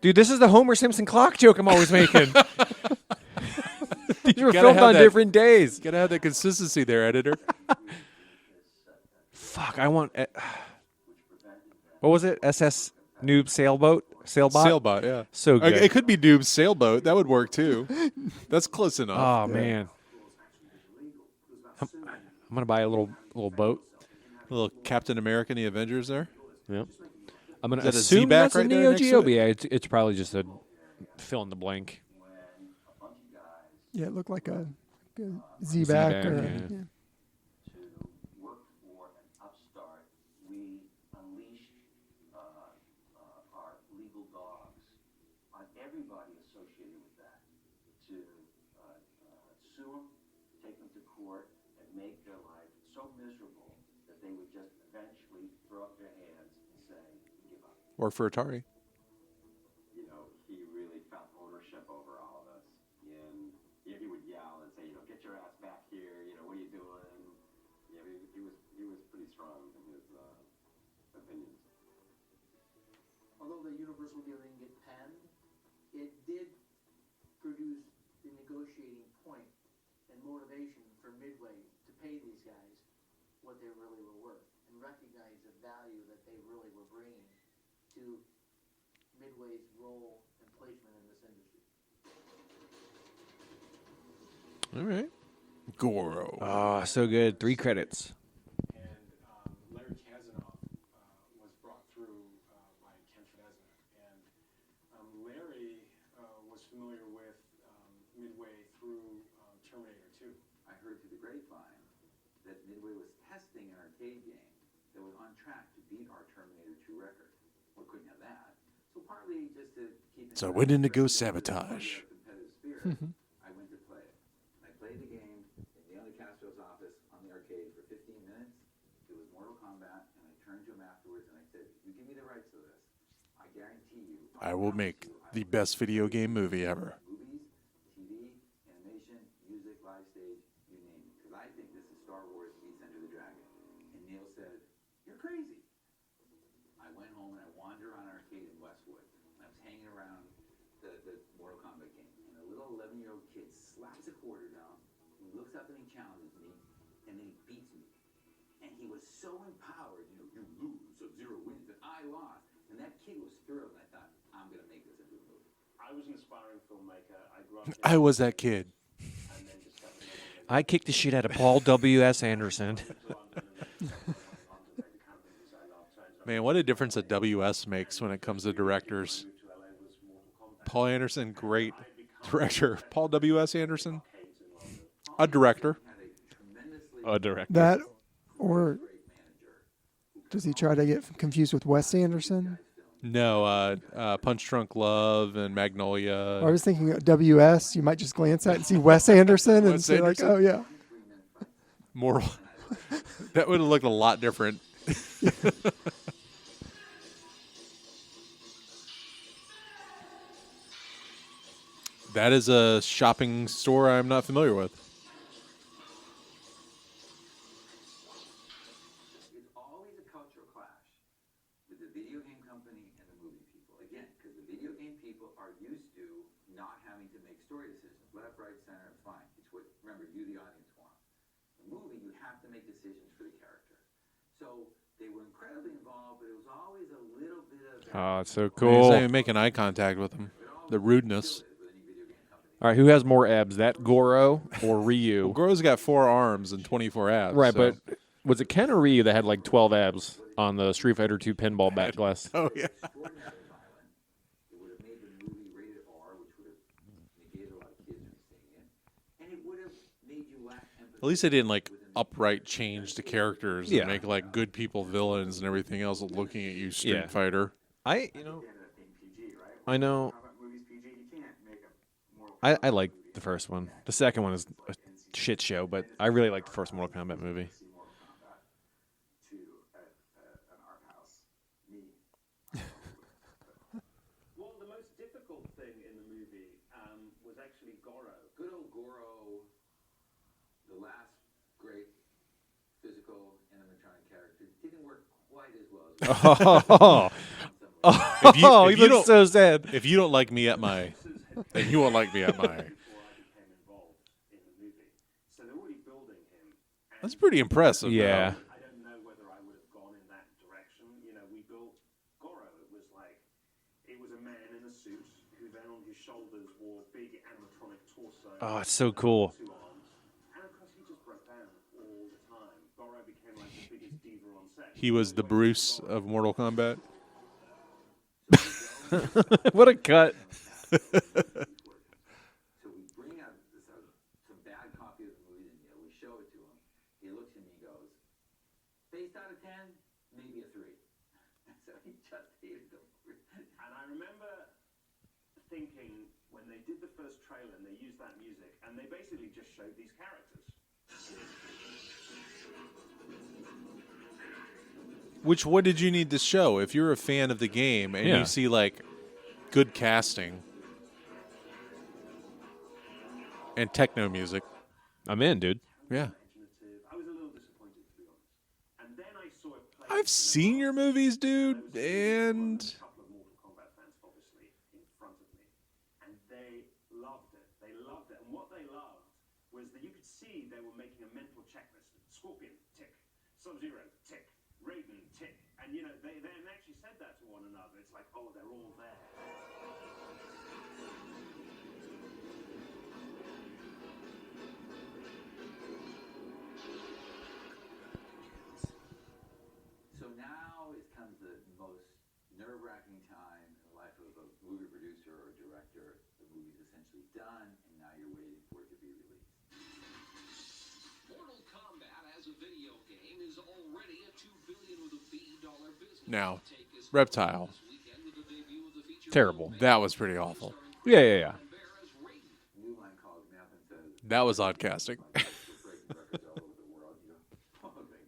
Dude, this is the Homer Simpson clock joke I'm always making. These were Gotta filmed have on that- different days. Gotta have that consistency there, editor. Fuck, I want... what was it? SS Noob Sailboat? Sailbot? Sailbot, yeah. So good. It could be Noob Sailboat. That would work, too. That's close enough. Oh, man. I'm going to buy a little boat. A little Captain America and the Avengers there. Yep. I'm going Is to that a assume Z-back that's a right there Neo next to Geo, it? but yeah, it's probably just a fill in the blank. Yeah, it looked like a Z-back. Z-back, Or, yeah. yeah. everybody associated with that to sue them, take them to court, and make their life so miserable that they would just eventually throw up their hands and say, give up. Or for Atari. You know, he really felt ownership over all of us. And he would yell and say, you know, get your ass back here. You know, what are you doing? Yeah, he was pretty strong in his opinions. Although the Universal deal didn't get penned, it did produce the negotiating point and motivation for Midway to pay these guys what they really were worth and recognize the value that they really were bringing to Midway's role and placement in this industry. All right. Goro. Oh, so good. 3 credits. And Larry Kazanoff was brought through by Ken Fresno. And Larry was familiar with Midway through Terminator 2. I heard through the grapevine that Midway was testing an arcade game that was on track to beat our Terminator 2 record. We couldn't have that. So partly just to keep So I went in to go sabotage. competitive spirit, I went to play it. And I played the game in Neil DeCastro's office on the arcade for 15 minutes. It was Mortal Kombat, and I turned to him afterwards and I said, you give me the rights to this, I guarantee you I will make the best video game movie ever. movies, TV, animation, music, live stage, you name it. Because I think this is Star Wars meets Enter the Dragon. And Neil said, you're crazy. I went home and I wandered around an arcade in Westwood. And I was hanging around the Mortal Kombat game. And a little 11-year-old kid slaps a quarter down, he looks up and he challenges me, and then he beats me. And he was so empowered, you know, you lose, Sub-Zero wins, and I lost. And that kid was thrilled, and I thought, I'm going to make this into a movie. I was an aspiring filmmaker. I grew up I was that kid. and then discovered I kicked the shit out of Paul W.S. Anderson. Man, what a difference a WS makes when it comes to directors. Paul Anderson, great director. Paul W.S. Anderson, a director. A director. That, or does he try to get confused with Wes Anderson? No, Punch Drunk Love and Magnolia. I was thinking WS. You might just glance at it and see Wes Anderson and Wes say Anderson? like, oh yeah. Moral. That would have looked a lot different. That is a shopping store I'm not familiar with. It's always a cultural clash with the video game company and the movie people. Again, because the video game people are used to not having to make story decisions. Left, right, center, fine. It's what, remember, you, the audience, want. The movie, you have to make decisions for the character. So they were incredibly involved, but it was always a little bit of... Oh, it's so He's cool. not even making eye contact with him. The rudeness. All right, who has more abs, that Goro or Ryu? Well, Goro's got 4 arms and 24 abs. Right, so. but was it Ken or Ryu that had like 12 abs on the Street Fighter 2 pinball back glass? Oh, yeah. It would have made the movie rated R, which would have negated a lot of kids from seeing it. And it would have made you lack empathy. At least they didn't like upright change the characters Yeah. and make like good people villains and everything else looking at you, Street Yeah. Fighter. I know. I like the first one. The second one is a shit show, but I really like the first Mortal Kombat movie. Well, the most difficult thing in the movie was actually Goro. Good old Goro, the last great physical animatronic character, didn't work quite as well as He looks so sad. If you don't like me at my, then you won't like me at my. became involved in the movie. So they're already building him. And That's pretty impressive. Yeah. though. I don't know whether I would have gone in that direction. You know, we built Goro. It was like, it was a man in a suit who then on his shoulders wore big animatronic torso. Oh, it's so cool. 2 arms. And of course he just broke down all the time. Goro became like the biggest diva on set. He was the Bruce of Mortal Kombat. What a cut. So we bring out some bad copy of the movie to Neil. We show it to him. He looks at me and goes, based out of 10, maybe a 3. So he just hated them. And I remember thinking when they did the first trailer and they used that music, and they basically just showed these characters. Which, what did you need to show? If you're a fan of the game and Yeah. you see, like, good casting and techno music. I'm in, dude. Yeah. I was a little disappointed, to be honest. And then I saw it play. I've seen your movies, dude, and A couple of Mortal Kombat fans, obviously, in front of me, and they loved it. They loved it, and what they loved was that you could see they were making a mental checklist. Scorpion, tick. Sub-Zero, tick. Raiden, tick. And you know, they actually said that to one another. It's like, oh, they're all there. So now it comes the most nerve-wracking time in the life of a movie producer or director. The movie's essentially done, and now you're waiting for it to be released. Mortal Kombat as a video game is already a $2 billion with a B dollar business. now, Reptile. Terrible. That was pretty awful. Yeah. That was odd casting.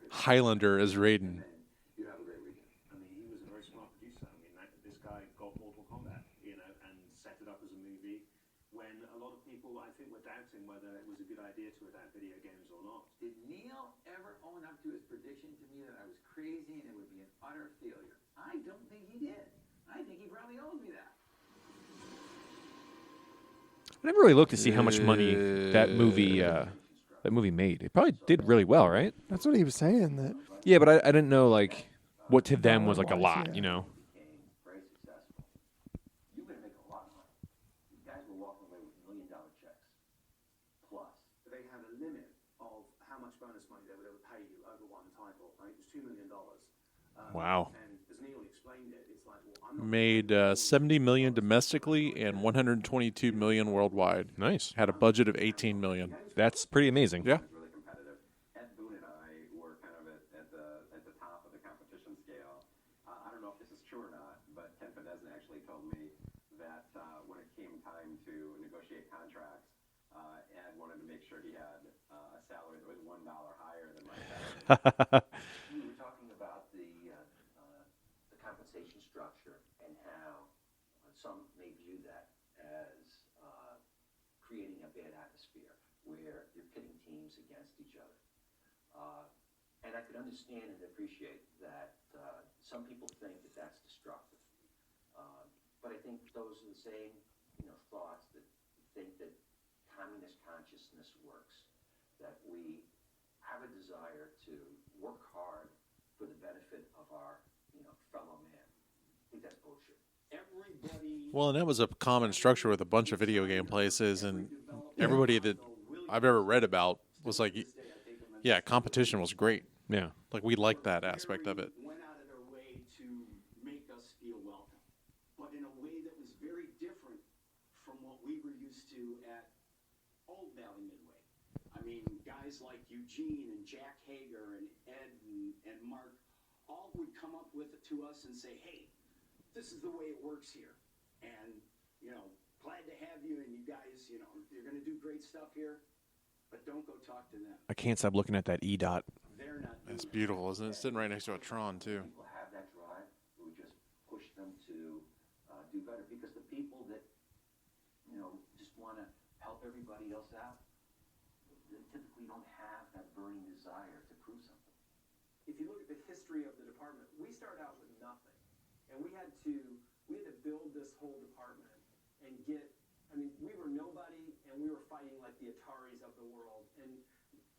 Highlander as Raiden. I mean, he was a very smart producer. I mean, this guy got Mortal Kombat, you know, and set it up as a movie when a lot of people, I think, were doubting whether it was a good idea to adapt video games or not. Did Neil ever own up to his prediction to me that I was crazy and it would be an utter failure? I don't think he did. I think he probably owes me that. I never really looked to see how much money that movie made. It probably did really well, right? That's what he was saying. That Yeah, but I didn't know like what to them was like a lot, Yeah. you know. Very successful. You're going to make a lot of money. You guys were walking away with $1 million checks. Plus. They had a limit of how much bonus money they would ever pay you over one title. Right? It was $2 million. Wow. And as Neil explained it, it's like, well, I'm not Made 70 million domestically and 122 million worldwide. Nice. Had a budget of 18 million. That's pretty amazing. Yeah. Really competitive. Ed Boon and I were kind of at the top of the competition scale. I don't know if this is true or not, but Ken Podouken actually told me that when it came time to negotiate contracts, Ed wanted to make sure he had a salary that was $1 higher than my salary. You were talking about the compensation structure and how some may view that as creating a bad atmosphere where you're pitting teams against each other. And I could understand and appreciate that some people think that that's destructive. But I think those are the same, thoughts that think that communist consciousness works, that we have a desire to work hard for the benefit of our, fellow man. I think that's bullshit. Everybody. Well, and that was a common structure with a bunch of video game places, and everybody that I've ever read about was like, yeah, competition was great. Yeah. Like, we liked that aspect of it. Went out of their way to make us feel welcome, but in a way that was very different from what we were used to at Old Valley Midway. I mean, guys like Eugene and Jack Hager and Ed and Mark all would come up with it to us and say, hey, this is the way it works here. And, glad to have you, and you guys, you're going to do great stuff here, but don't go talk to them. I can't stop looking at that E dot. They're not It's beautiful, isn't it? It's sitting right next to a Tron, too. People have that drive. We just push them to do better because the people that, just want to help everybody else out, they typically don't have that burning desire to prove something. If you look at the history of the department, we started out with nothing, and we had to build this whole department and we were nobody, and we were fighting like the Ataris of the world, and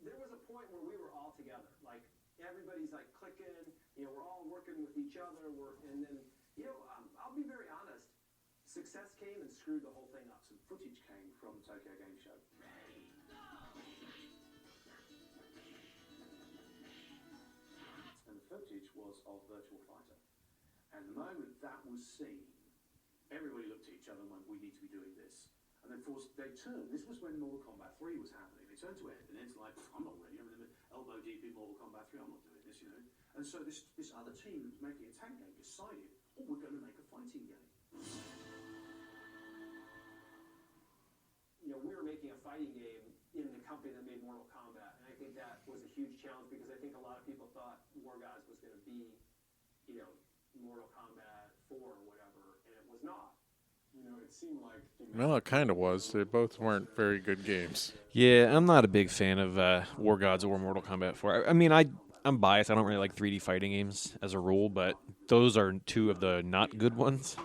there was a point where we were all together, like everybody's like clicking, we're all working with each other, and then I'll be very honest, success came and screwed the whole thing up. Some footage came from Tokyo Game Show. And the footage was of Virtual Fighter. And the moment that was seen, everybody looked at each other and went, we need to be doing this. And then they turned. This was when Mortal Kombat 3 was happening. They turned to Ed, and Ed's like, I'm not ready. I'm in the elbow deep in Mortal Kombat 3. I'm not doing this, And so this other team who was making a tank game decided, we're going to make a fighting game. fighting game in the company that made Mortal Kombat. And I think that was a huge challenge because I think a lot of people thought War Gods was going to be, Mortal Kombat 4 or whatever, and it was not. It seemed like Well, it kind of was. They both weren't very good games. Yeah, I'm not a big fan of War Gods or Mortal Kombat 4. I mean, I'm biased. I don't really like 3D fighting games as a rule, but those are two of the not good ones.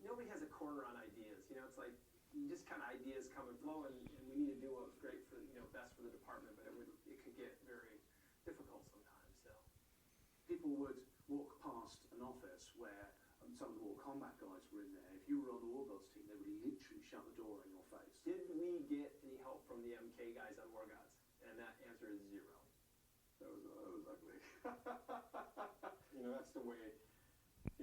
Nobody has a corner on ideas. It's like you just kind of ideas come and flow, and we need to do what was great for best for the department, but it could get very difficult sometimes. So people would walk past an office where some of the Mortal Kombat guys were in there. If you were on the War Gods team, they would literally shut the door in your face. did we get any help from the MK guys on War Gods? And that answer is 0. That was ugly. That's the way.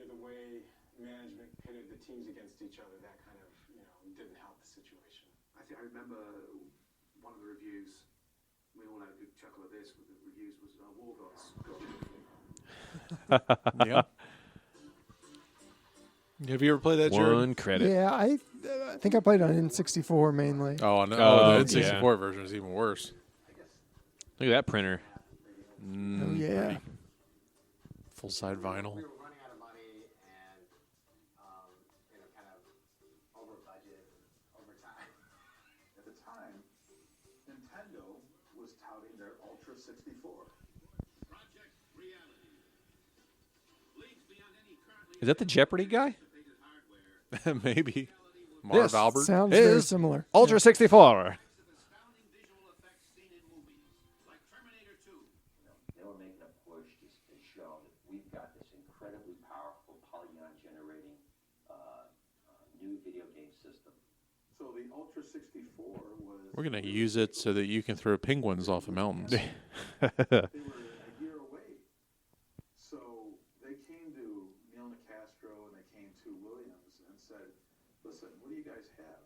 The way management pitted the teams against each other. That kind of didn't help the situation. I remember one of the reviews. We all had a good chuckle at this. With the reviews was War Gods. Yep. Have you ever played that, Jared? One credit. Yeah, I think I played on N64 mainly. Oh, no. Oh, The N64 yeah. version is even worse. Look at that printer. Oh, yeah. Full-side vinyl. We were running out of money and, kind of over budget, over time. At the time, Nintendo was touting their Ultra 64. Project Reality. Leagues beyond any currently Is that the Jeopardy guy? Maybe. Marv This Albert. Sounds very Is similar. Ultra Yeah. 64. astounding visual effects seen in movies like Terminator 2. They were making a push to show that we've got this incredibly powerful polygon generating new video game system. So the Ultra 64 was... We're going to use it so that you can throw penguins off of mountains. They were a year away. So they came to Neil Nicastro and they came to Williams and said, listen, what do you guys have?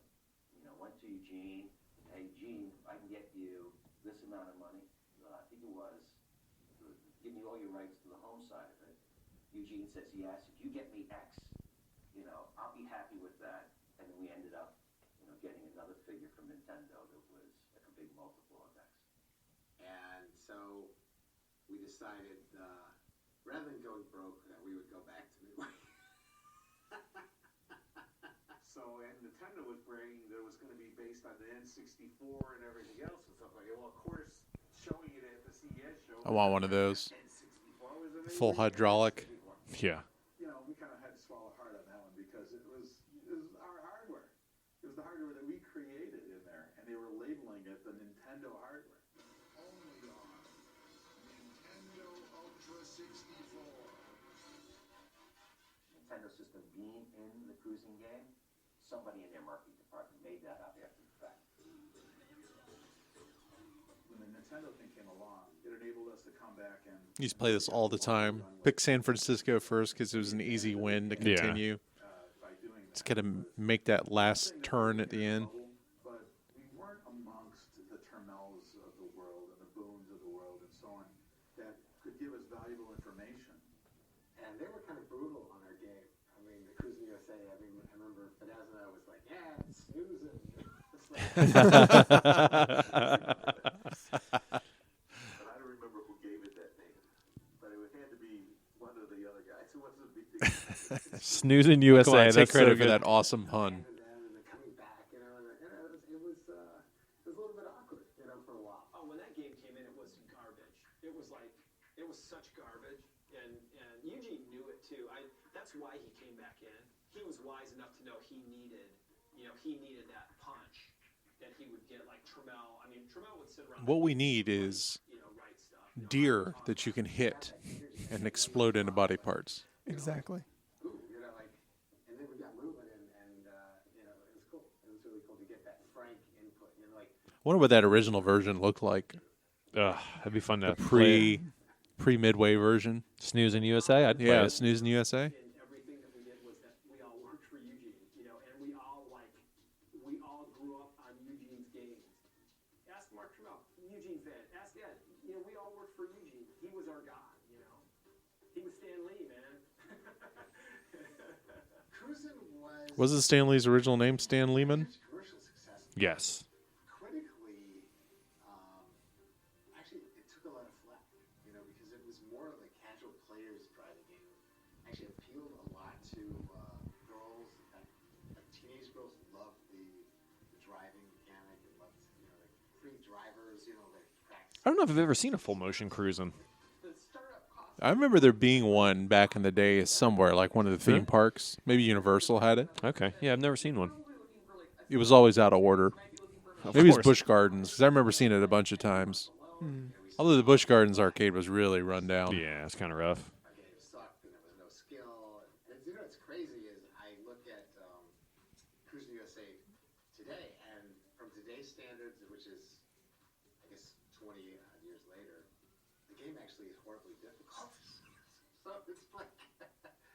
Went to Eugene. Hey, Gene, I can get you this amount of money. I think it was. Give me all your rights to the home side of it. Eugene says, yes, if you get me X, I'll be happy with that. And then we ended up, getting another figure from Nintendo that was like a big multiple of X. And so we decided, rather than going broke, that we would go back to Midway. So, and Nintendo was bragging that it was going to be based on the N64 and everything else and stuff like that. Well, of course, showing it at the CES show. I want one of those. N64 was in Full hydraulic. Yeah. We kind of had to swallow hard on that one because it was our hardware. It was the hardware that we created in there, and they were labeling it the Nintendo hardware. Only on Nintendo Ultra 64. Nintendo system being in the cruising game, somebody in their marketing department made that up after the fact. When the Nintendo thing came along, it enabled us to come back and... You used to play this all the time. Pick San Francisco first because it was an easy win to Yeah. continue. by doing that. Just got to make that last turn at the end. But we weren't amongst the Termels of the world and the Boones of the world and so on that could give us valuable information. And they were kind of brutal on our game. I mean, the Cruising USA, I remember Fidazza was like, yeah, it's snoozing. It's like, But I don't remember who gave it that name. But it had to be one of the other guys who wasn't a big thing. Snoozing Come USA. on, take That's credit so for good. that awesome pun. and then coming back, it was a little bit awkward, for a while. Oh, when that game came in, it was garbage. It was such garbage, and Eugene knew it too. That's why he came back in. He was wise enough to know he needed that punch that he would get like Trammell. I mean, Trammell would sit around. What we need is Write stuff. deer that you can hit and explode into body parts. Exactly. Ooh, and then we got moving, and it was cool. It was really cool to get that frank input. I wonder what that original version looked like. Ugh, that'd be fun to The play. pre-Midway version. Snoozing USA. I'd play Yeah, it. Snoozing USA. And everything that we did was that we all worked for Eugene, and we all grew up on Eugene's games. Ask Mark Trammell, Eugene fan. Ask Ed. We all worked for Eugene. He was our guy. He was Stan Lee, man. Cruising Wasn't Stanley's original name Stan Lehman? Commercial success. Yes. Critically, actually, it took a lot of flack, because it was more of a casual players driving game. Actually, appealed a lot to girls. Like teenage girls loved the driving mechanic and loved, like free drivers, like practice. I don't know if I've ever seen a full motion cruising. I remember there being one back in the day somewhere, like one of the theme parks. Maybe Universal had it. Okay. Yeah, I've never seen one. It was always out of order. Of Maybe it's course. Busch Gardens, because I remember seeing it a bunch of times. Although the Busch Gardens arcade was really run down. Yeah, it's kind of rough. It sucked and there was no skill. And what's crazy is I look at Cruising USA today, and from today's standards, which is, I guess, 20 years later, the game actually is horribly difficult. So it's like,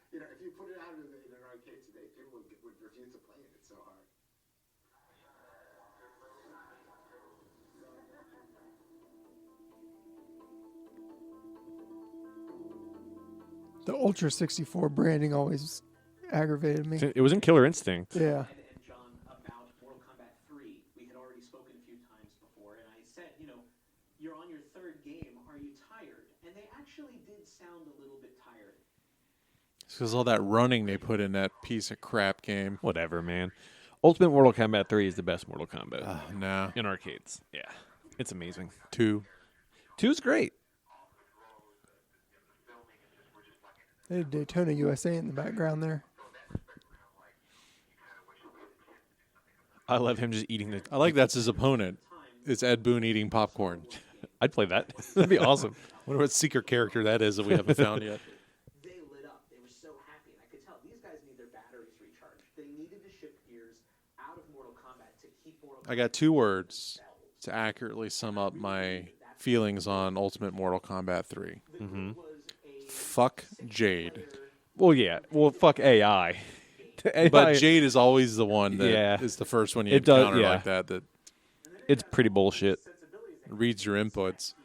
if you put it out in an arcade today, people would refuse to play it. It's so hard. The Ultra 64 branding always aggravated me. It was in Killer Instinct. Yeah. And John about Mortal Kombat 3. We had already spoken a few times before, and I said, you're on your third game. Are you tired? And they actually did sound a little bit tired. It's because all that running they put in that piece of crap game. Whatever, man. Ultimate Mortal Kombat 3 is the best Mortal Kombat. No. In arcades. Yeah. It's amazing. 2. 2's great. They had Daytona USA in the background there. I love him just eating the... I like that's his opponent. It's Ed Boon eating popcorn. I'd play that. That'd be awesome. Wonder what secret character that is that we haven't found yet. They lit up. They were so happy. And I could tell these guys need their batteries recharged. They needed to shift gears out of Mortal Kombat to keep Mortal Kombat. I got 2 words to accurately sum up my feelings on Ultimate Mortal Kombat 3. Mm-hmm. Fuck Jade. Well, yeah. Well, fuck AI. But Jade is always the one that is the first one you encounter like that it's pretty bullshit. Reads your inputs.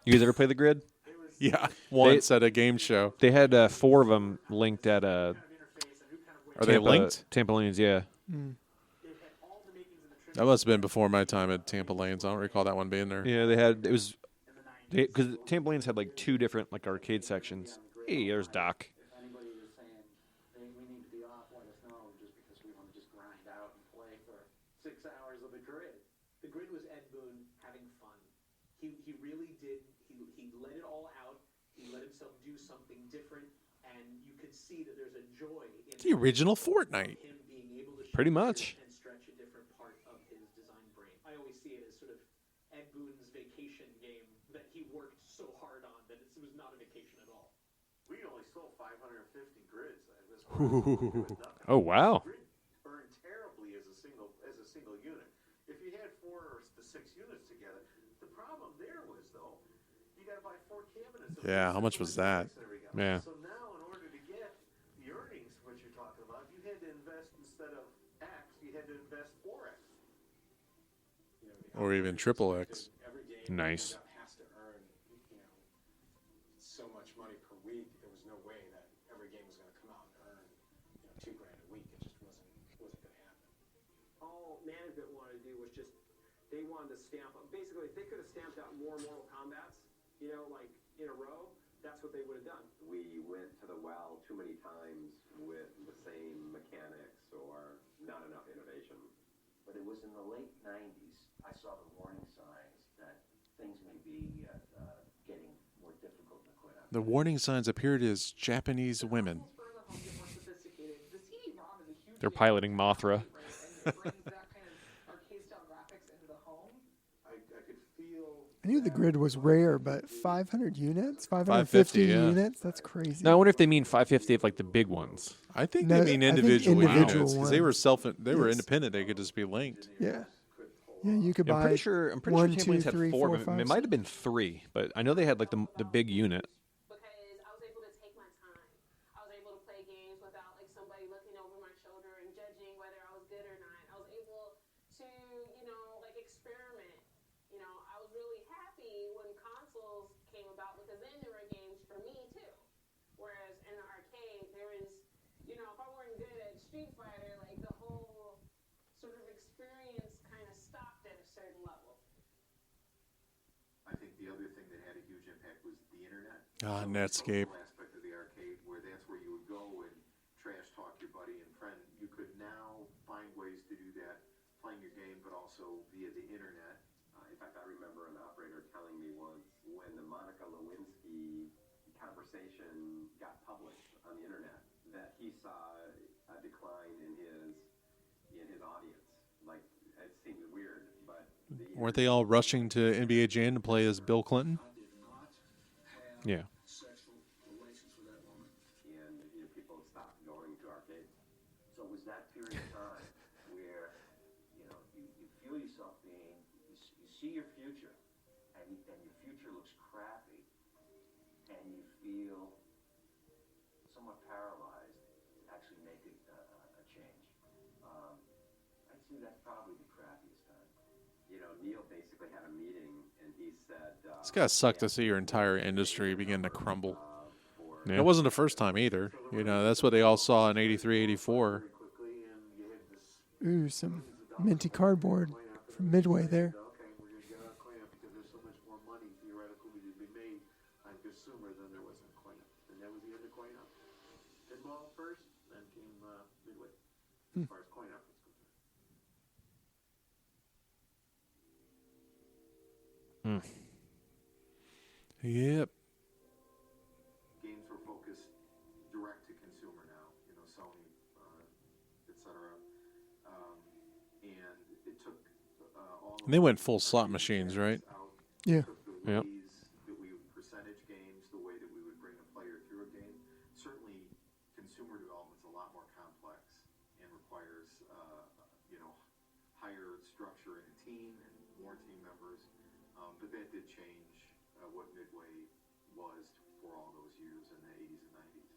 You guys ever play the grid? Yeah, once at a game show. They had 4 of them linked at Are they linked? Tampa Lanes, yeah. That must have been before my time at Tampa Lanes. I don't recall that one being there. Yeah, because Tampa Lanes had like 2 different like arcade sections. Hey, there's Doc. If anybody is saying we need to be off, let us know, just because we want to just grind out and play for 6 hours of the grid. The grid was Ed Boon having fun. He really did. He let it all out. He let himself do something different, and you could see that there's a joy in The original Fortnite. him being able to Pretty much. and stretch a different part of his design brain. I always see it as sort of Ed Boon's vacation game that he worked so hard on that it was not a vacation at all. We only sold 550 grids at this Ooh. point. Oh, wow. Grid burned terribly as a single unit. If you had 4 or 6 units together, the problem there was though, you got to buy 4 cabinets. Yeah, how much was that? Yeah. So now, in order to get the earnings, what you're talking about, you had to invest instead of X, you had to invest 4X. Or even triple X. Nice. Has to earn, so much money per week. There was no way that every game was going to come out and earn, $2,000 a week. It just wasn't going to happen. All management wanted to do was just, they wanted to stamp, basically, if they could have stamped out more Mortal Kombats, like in a row, that's what they would have done. We went to the well too many times with the same mechanics or not enough innovation. But it was in the late 90s, I saw the warning signs that things may be getting more difficult in the quit. The warning signs appeared as Japanese women. They're piloting Mothra. I knew the grid was rare, but 500 units? 550 yeah. units? That's crazy. Now, I wonder if they mean 550 of like the big ones. I think No, they mean I think individual individual units because they were ones. they were Yes. independent. They could just be linked. Yeah. Yeah, you could I'm buy pretty sure. I'm pretty 1, sure Tampa 2, Lanes had 3, 4. 4, It 5, might have been 3, but I know they had like the big unit. Because I was able to take my time. I was able to play games without like somebody looking over my shoulder and judging whether I was good or not. I was able to, like experiment. I was really happy you know, if I weren't good at Street Fighter, like the whole sort of experience kind of stopped at a certain level. I think the other thing that had a huge impact was the internet. Netscape. Aspect of the arcade, where that's where you would go and trash talk your buddy and friend. You could now find ways to do that, playing your game, but also via the internet. In fact, I remember an operator telling me once when the Monica Lewinsky conversation got published on the internet that he saw a decline in his audience. Like, it seemed weird, but Weren't they all rushing to NBA Jam to play as Bill Clinton? Yeah. sexual relations with that woman, and people stopped going to arcades. So it was that period of time where, you know, you feel yourself being, you see your future, and your future looks crappy, and you feel somewhat paralyzed to actually make a change. I'd say that's probably the crappiest time. You know, Neil basically had a meeting, and he said, It's gotta suck to see your entire industry begin to crumble. Yeah. It wasn't the first time either. You know, that's what they all saw in 83, 84. Ooh, some minty cardboard from Midway there. Okay, we're going to get out cleanup because there's so much more money theoretically to be made on consumer than there was in cleanup. And that was the end of cleanup. Pinball first, then came Midway, as far as cleanup was concerned. Yep. Games were focused direct to consumer now, you know, Sony, etc. And it took all. And they went full slot machines, right? Yeah. Yep. That we would percentage games, the way that we would bring a player through a game. Certainly, consumer development's a lot more complex and requires, you know, higher structure in a team and more team members. But that did change what Midway was for all those years in the 80s and 90s.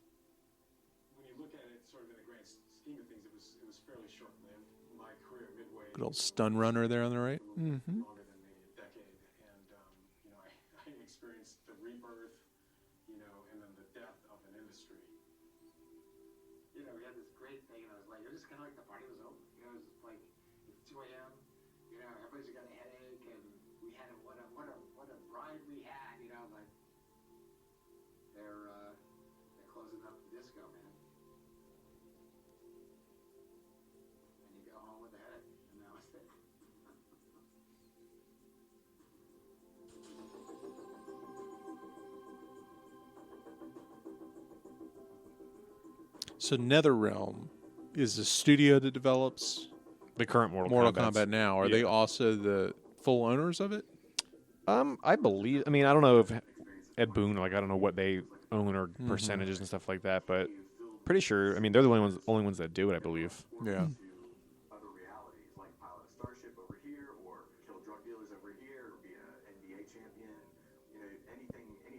When you look at it sort of in the grand scheme of things, it was fairly short-lived. My career at Midway. Good old stun runner there on the right. Mm-hmm. Longer than a decade, and you know, I experienced the rebirth, you know, and then the death of an industry. You know, we had this great thing, and I was like, it was just kind of like the party was over. You know, it was like it's 2 a.m. You know, everybody's got a headache, and we had what a ride we had. You know, like they're closing up the disco, man. And you go home with a headache, and that was it. So NetherRealm is the studio that develops The current Mortal Kombat now. Are they also the full owners of it? I believe. I mean, I don't know if Ed Boon, like, I don't know what they own or percentages and stuff like that, but pretty sure. I mean, they're the only ones that do it, I believe. Yeah. Other realities, like pilot a starship over here, or kill drug dealers over here, or be an NBA champion. You know, any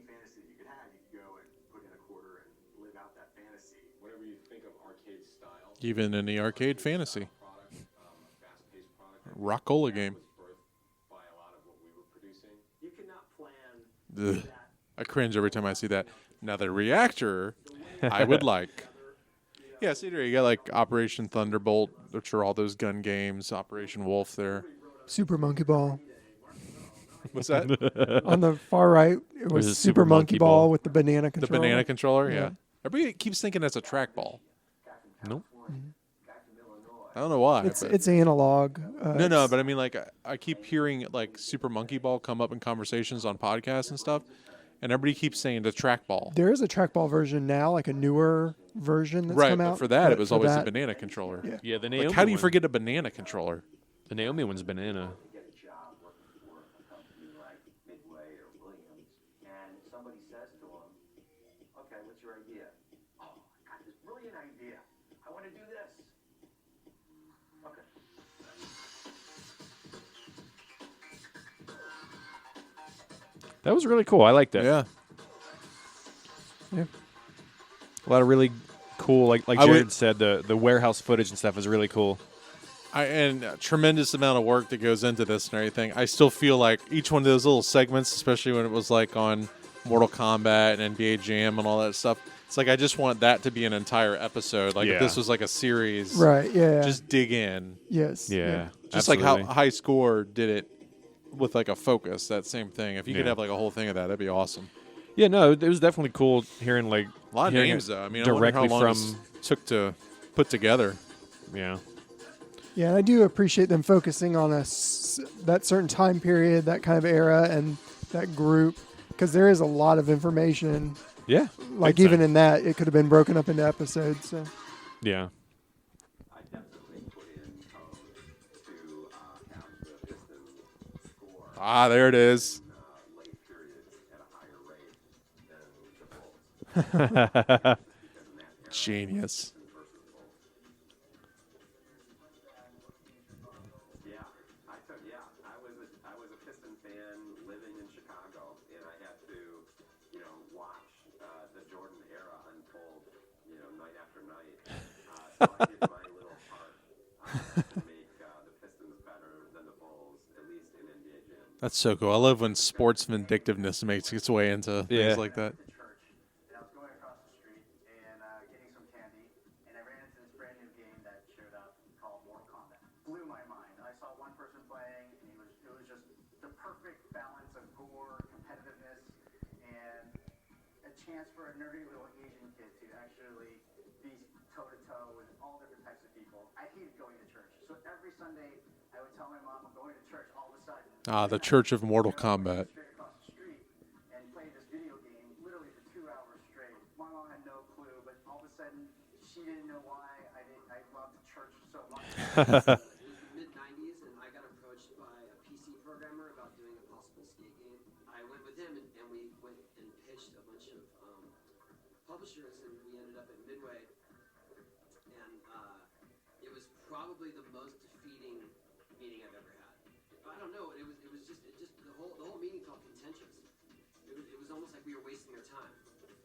fantasy that you could have, you could go and put in a quarter and live out that fantasy. Whenever you think of arcade style, Even in the arcade fantasy. product, fast-paced product, Rockola game. was birthed by a lot of what we were producing. You cannot plan Ugh. I cringe every time I see that. Now the reactor, I would like. Yeah, see there you got like Operation Thunderbolt, which are all those gun games. Operation Wolf there. Super Monkey Ball. What's that? On the far right, it was There's a Super Monkey Ball with the banana The controller. banana controller, yeah. Yeah. Everybody keeps thinking that's a trackball. Nope. I don't know why. It's but- it's analog. No, but I mean, like, I keep hearing like Super Monkey Ball come up in conversations on podcasts and stuff, and everybody keeps saying the trackball. There is a trackball version now, like a newer version that's Right, come but out. for that, it was for always that- a banana controller. Yeah. Yeah, the Like, Naomi how do you one. forget a banana controller? The Naomi one's banana. Get a job working for a company like Midway or Williams, and somebody says to them, okay, what's your idea? Oh, I got this brilliant idea. I want to do this. Okay. That was really cool. I liked that. Yeah. Yeah. A lot of really cool, like I would- Jared said, the warehouse footage and stuff is really cool. And a tremendous amount of work that goes into this and everything. I still feel like each one of those little segments, especially when it was like on Mortal Kombat and NBA Jam and all that stuff, It's like I just want that to be an entire episode. Like Yeah. if this was like a series, Right, yeah. Just dig in. Yes. Yeah. Just like how absolutely. High Score did it with like a focus. That same thing. If you could Yeah. have like a whole thing of that, that'd be awesome. Yeah, no, it was definitely cool hearing like A lot of hearing names it though. I mean, I wonder directly how long from this took to put together. yeah. Yeah, and I do appreciate them focusing on that certain time period, that kind of era, and that group, because there is a lot of information. Yeah, Like big even time. in that, it could have been broken up into episodes. So. Yeah. I definitely put in code to have the Pistons score Ah, there it is. late periods at a higher rate than the Bulls. Genius. Yeah, I was a Piston fan living in Chicago, and I had to, watch the Jordan era unfold, night after night. So I did my little part to make the Pistons better than the Bulls, at least in NBA Jam. That's so cool. I love when sports vindictiveness makes its way into Yeah. things like that. And I was going across the street and getting some candy, and I ran into this brand new game that showed up called Mortal Kombat. Blew my mind. I saw one person playing, and it was just the perfect balance of gore, competitiveness, and a chance for a nerdy little Asian kid to actually be toe-to-toe with all different types of people. I hated going to church, so every Sunday I would tell my mom I'm going to church. All of a sudden, Ah, the Church of Mortal Kombat. straight across the street and played this video game literally for 2 hours straight. My mom had no clue, but all of a sudden she didn't know why I loved church so much. It was the mid-90s, and I got approached by a PC programmer about doing a possible skate game. I went with him, and we went and pitched a bunch of publishers, and we ended up at Midway. And it was probably the most defeating meeting I've ever had. I don't know. It was just the whole meeting felt contentious. It was almost like we were wasting their time.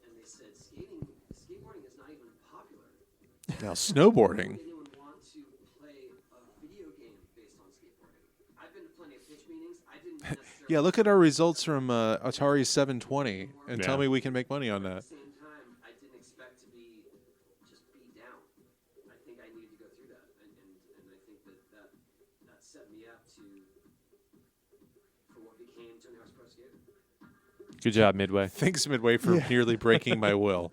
And they said skateboarding is not even popular. Now snowboarding. Why would anyone want to play a video game based on skateboarding? I've been to plenty of pitch meetings. I didn't necessarily. Yeah, look at our results from Atari 720 and tell Yeah. me we can make money on that. At the same time, I didn't expect to be just beat down. I think I needed to go through that, and I think that set me up for what became Tony Hawk's Pro Skater. Good job, Midway. Thanks, Midway, for Yeah. nearly breaking my will.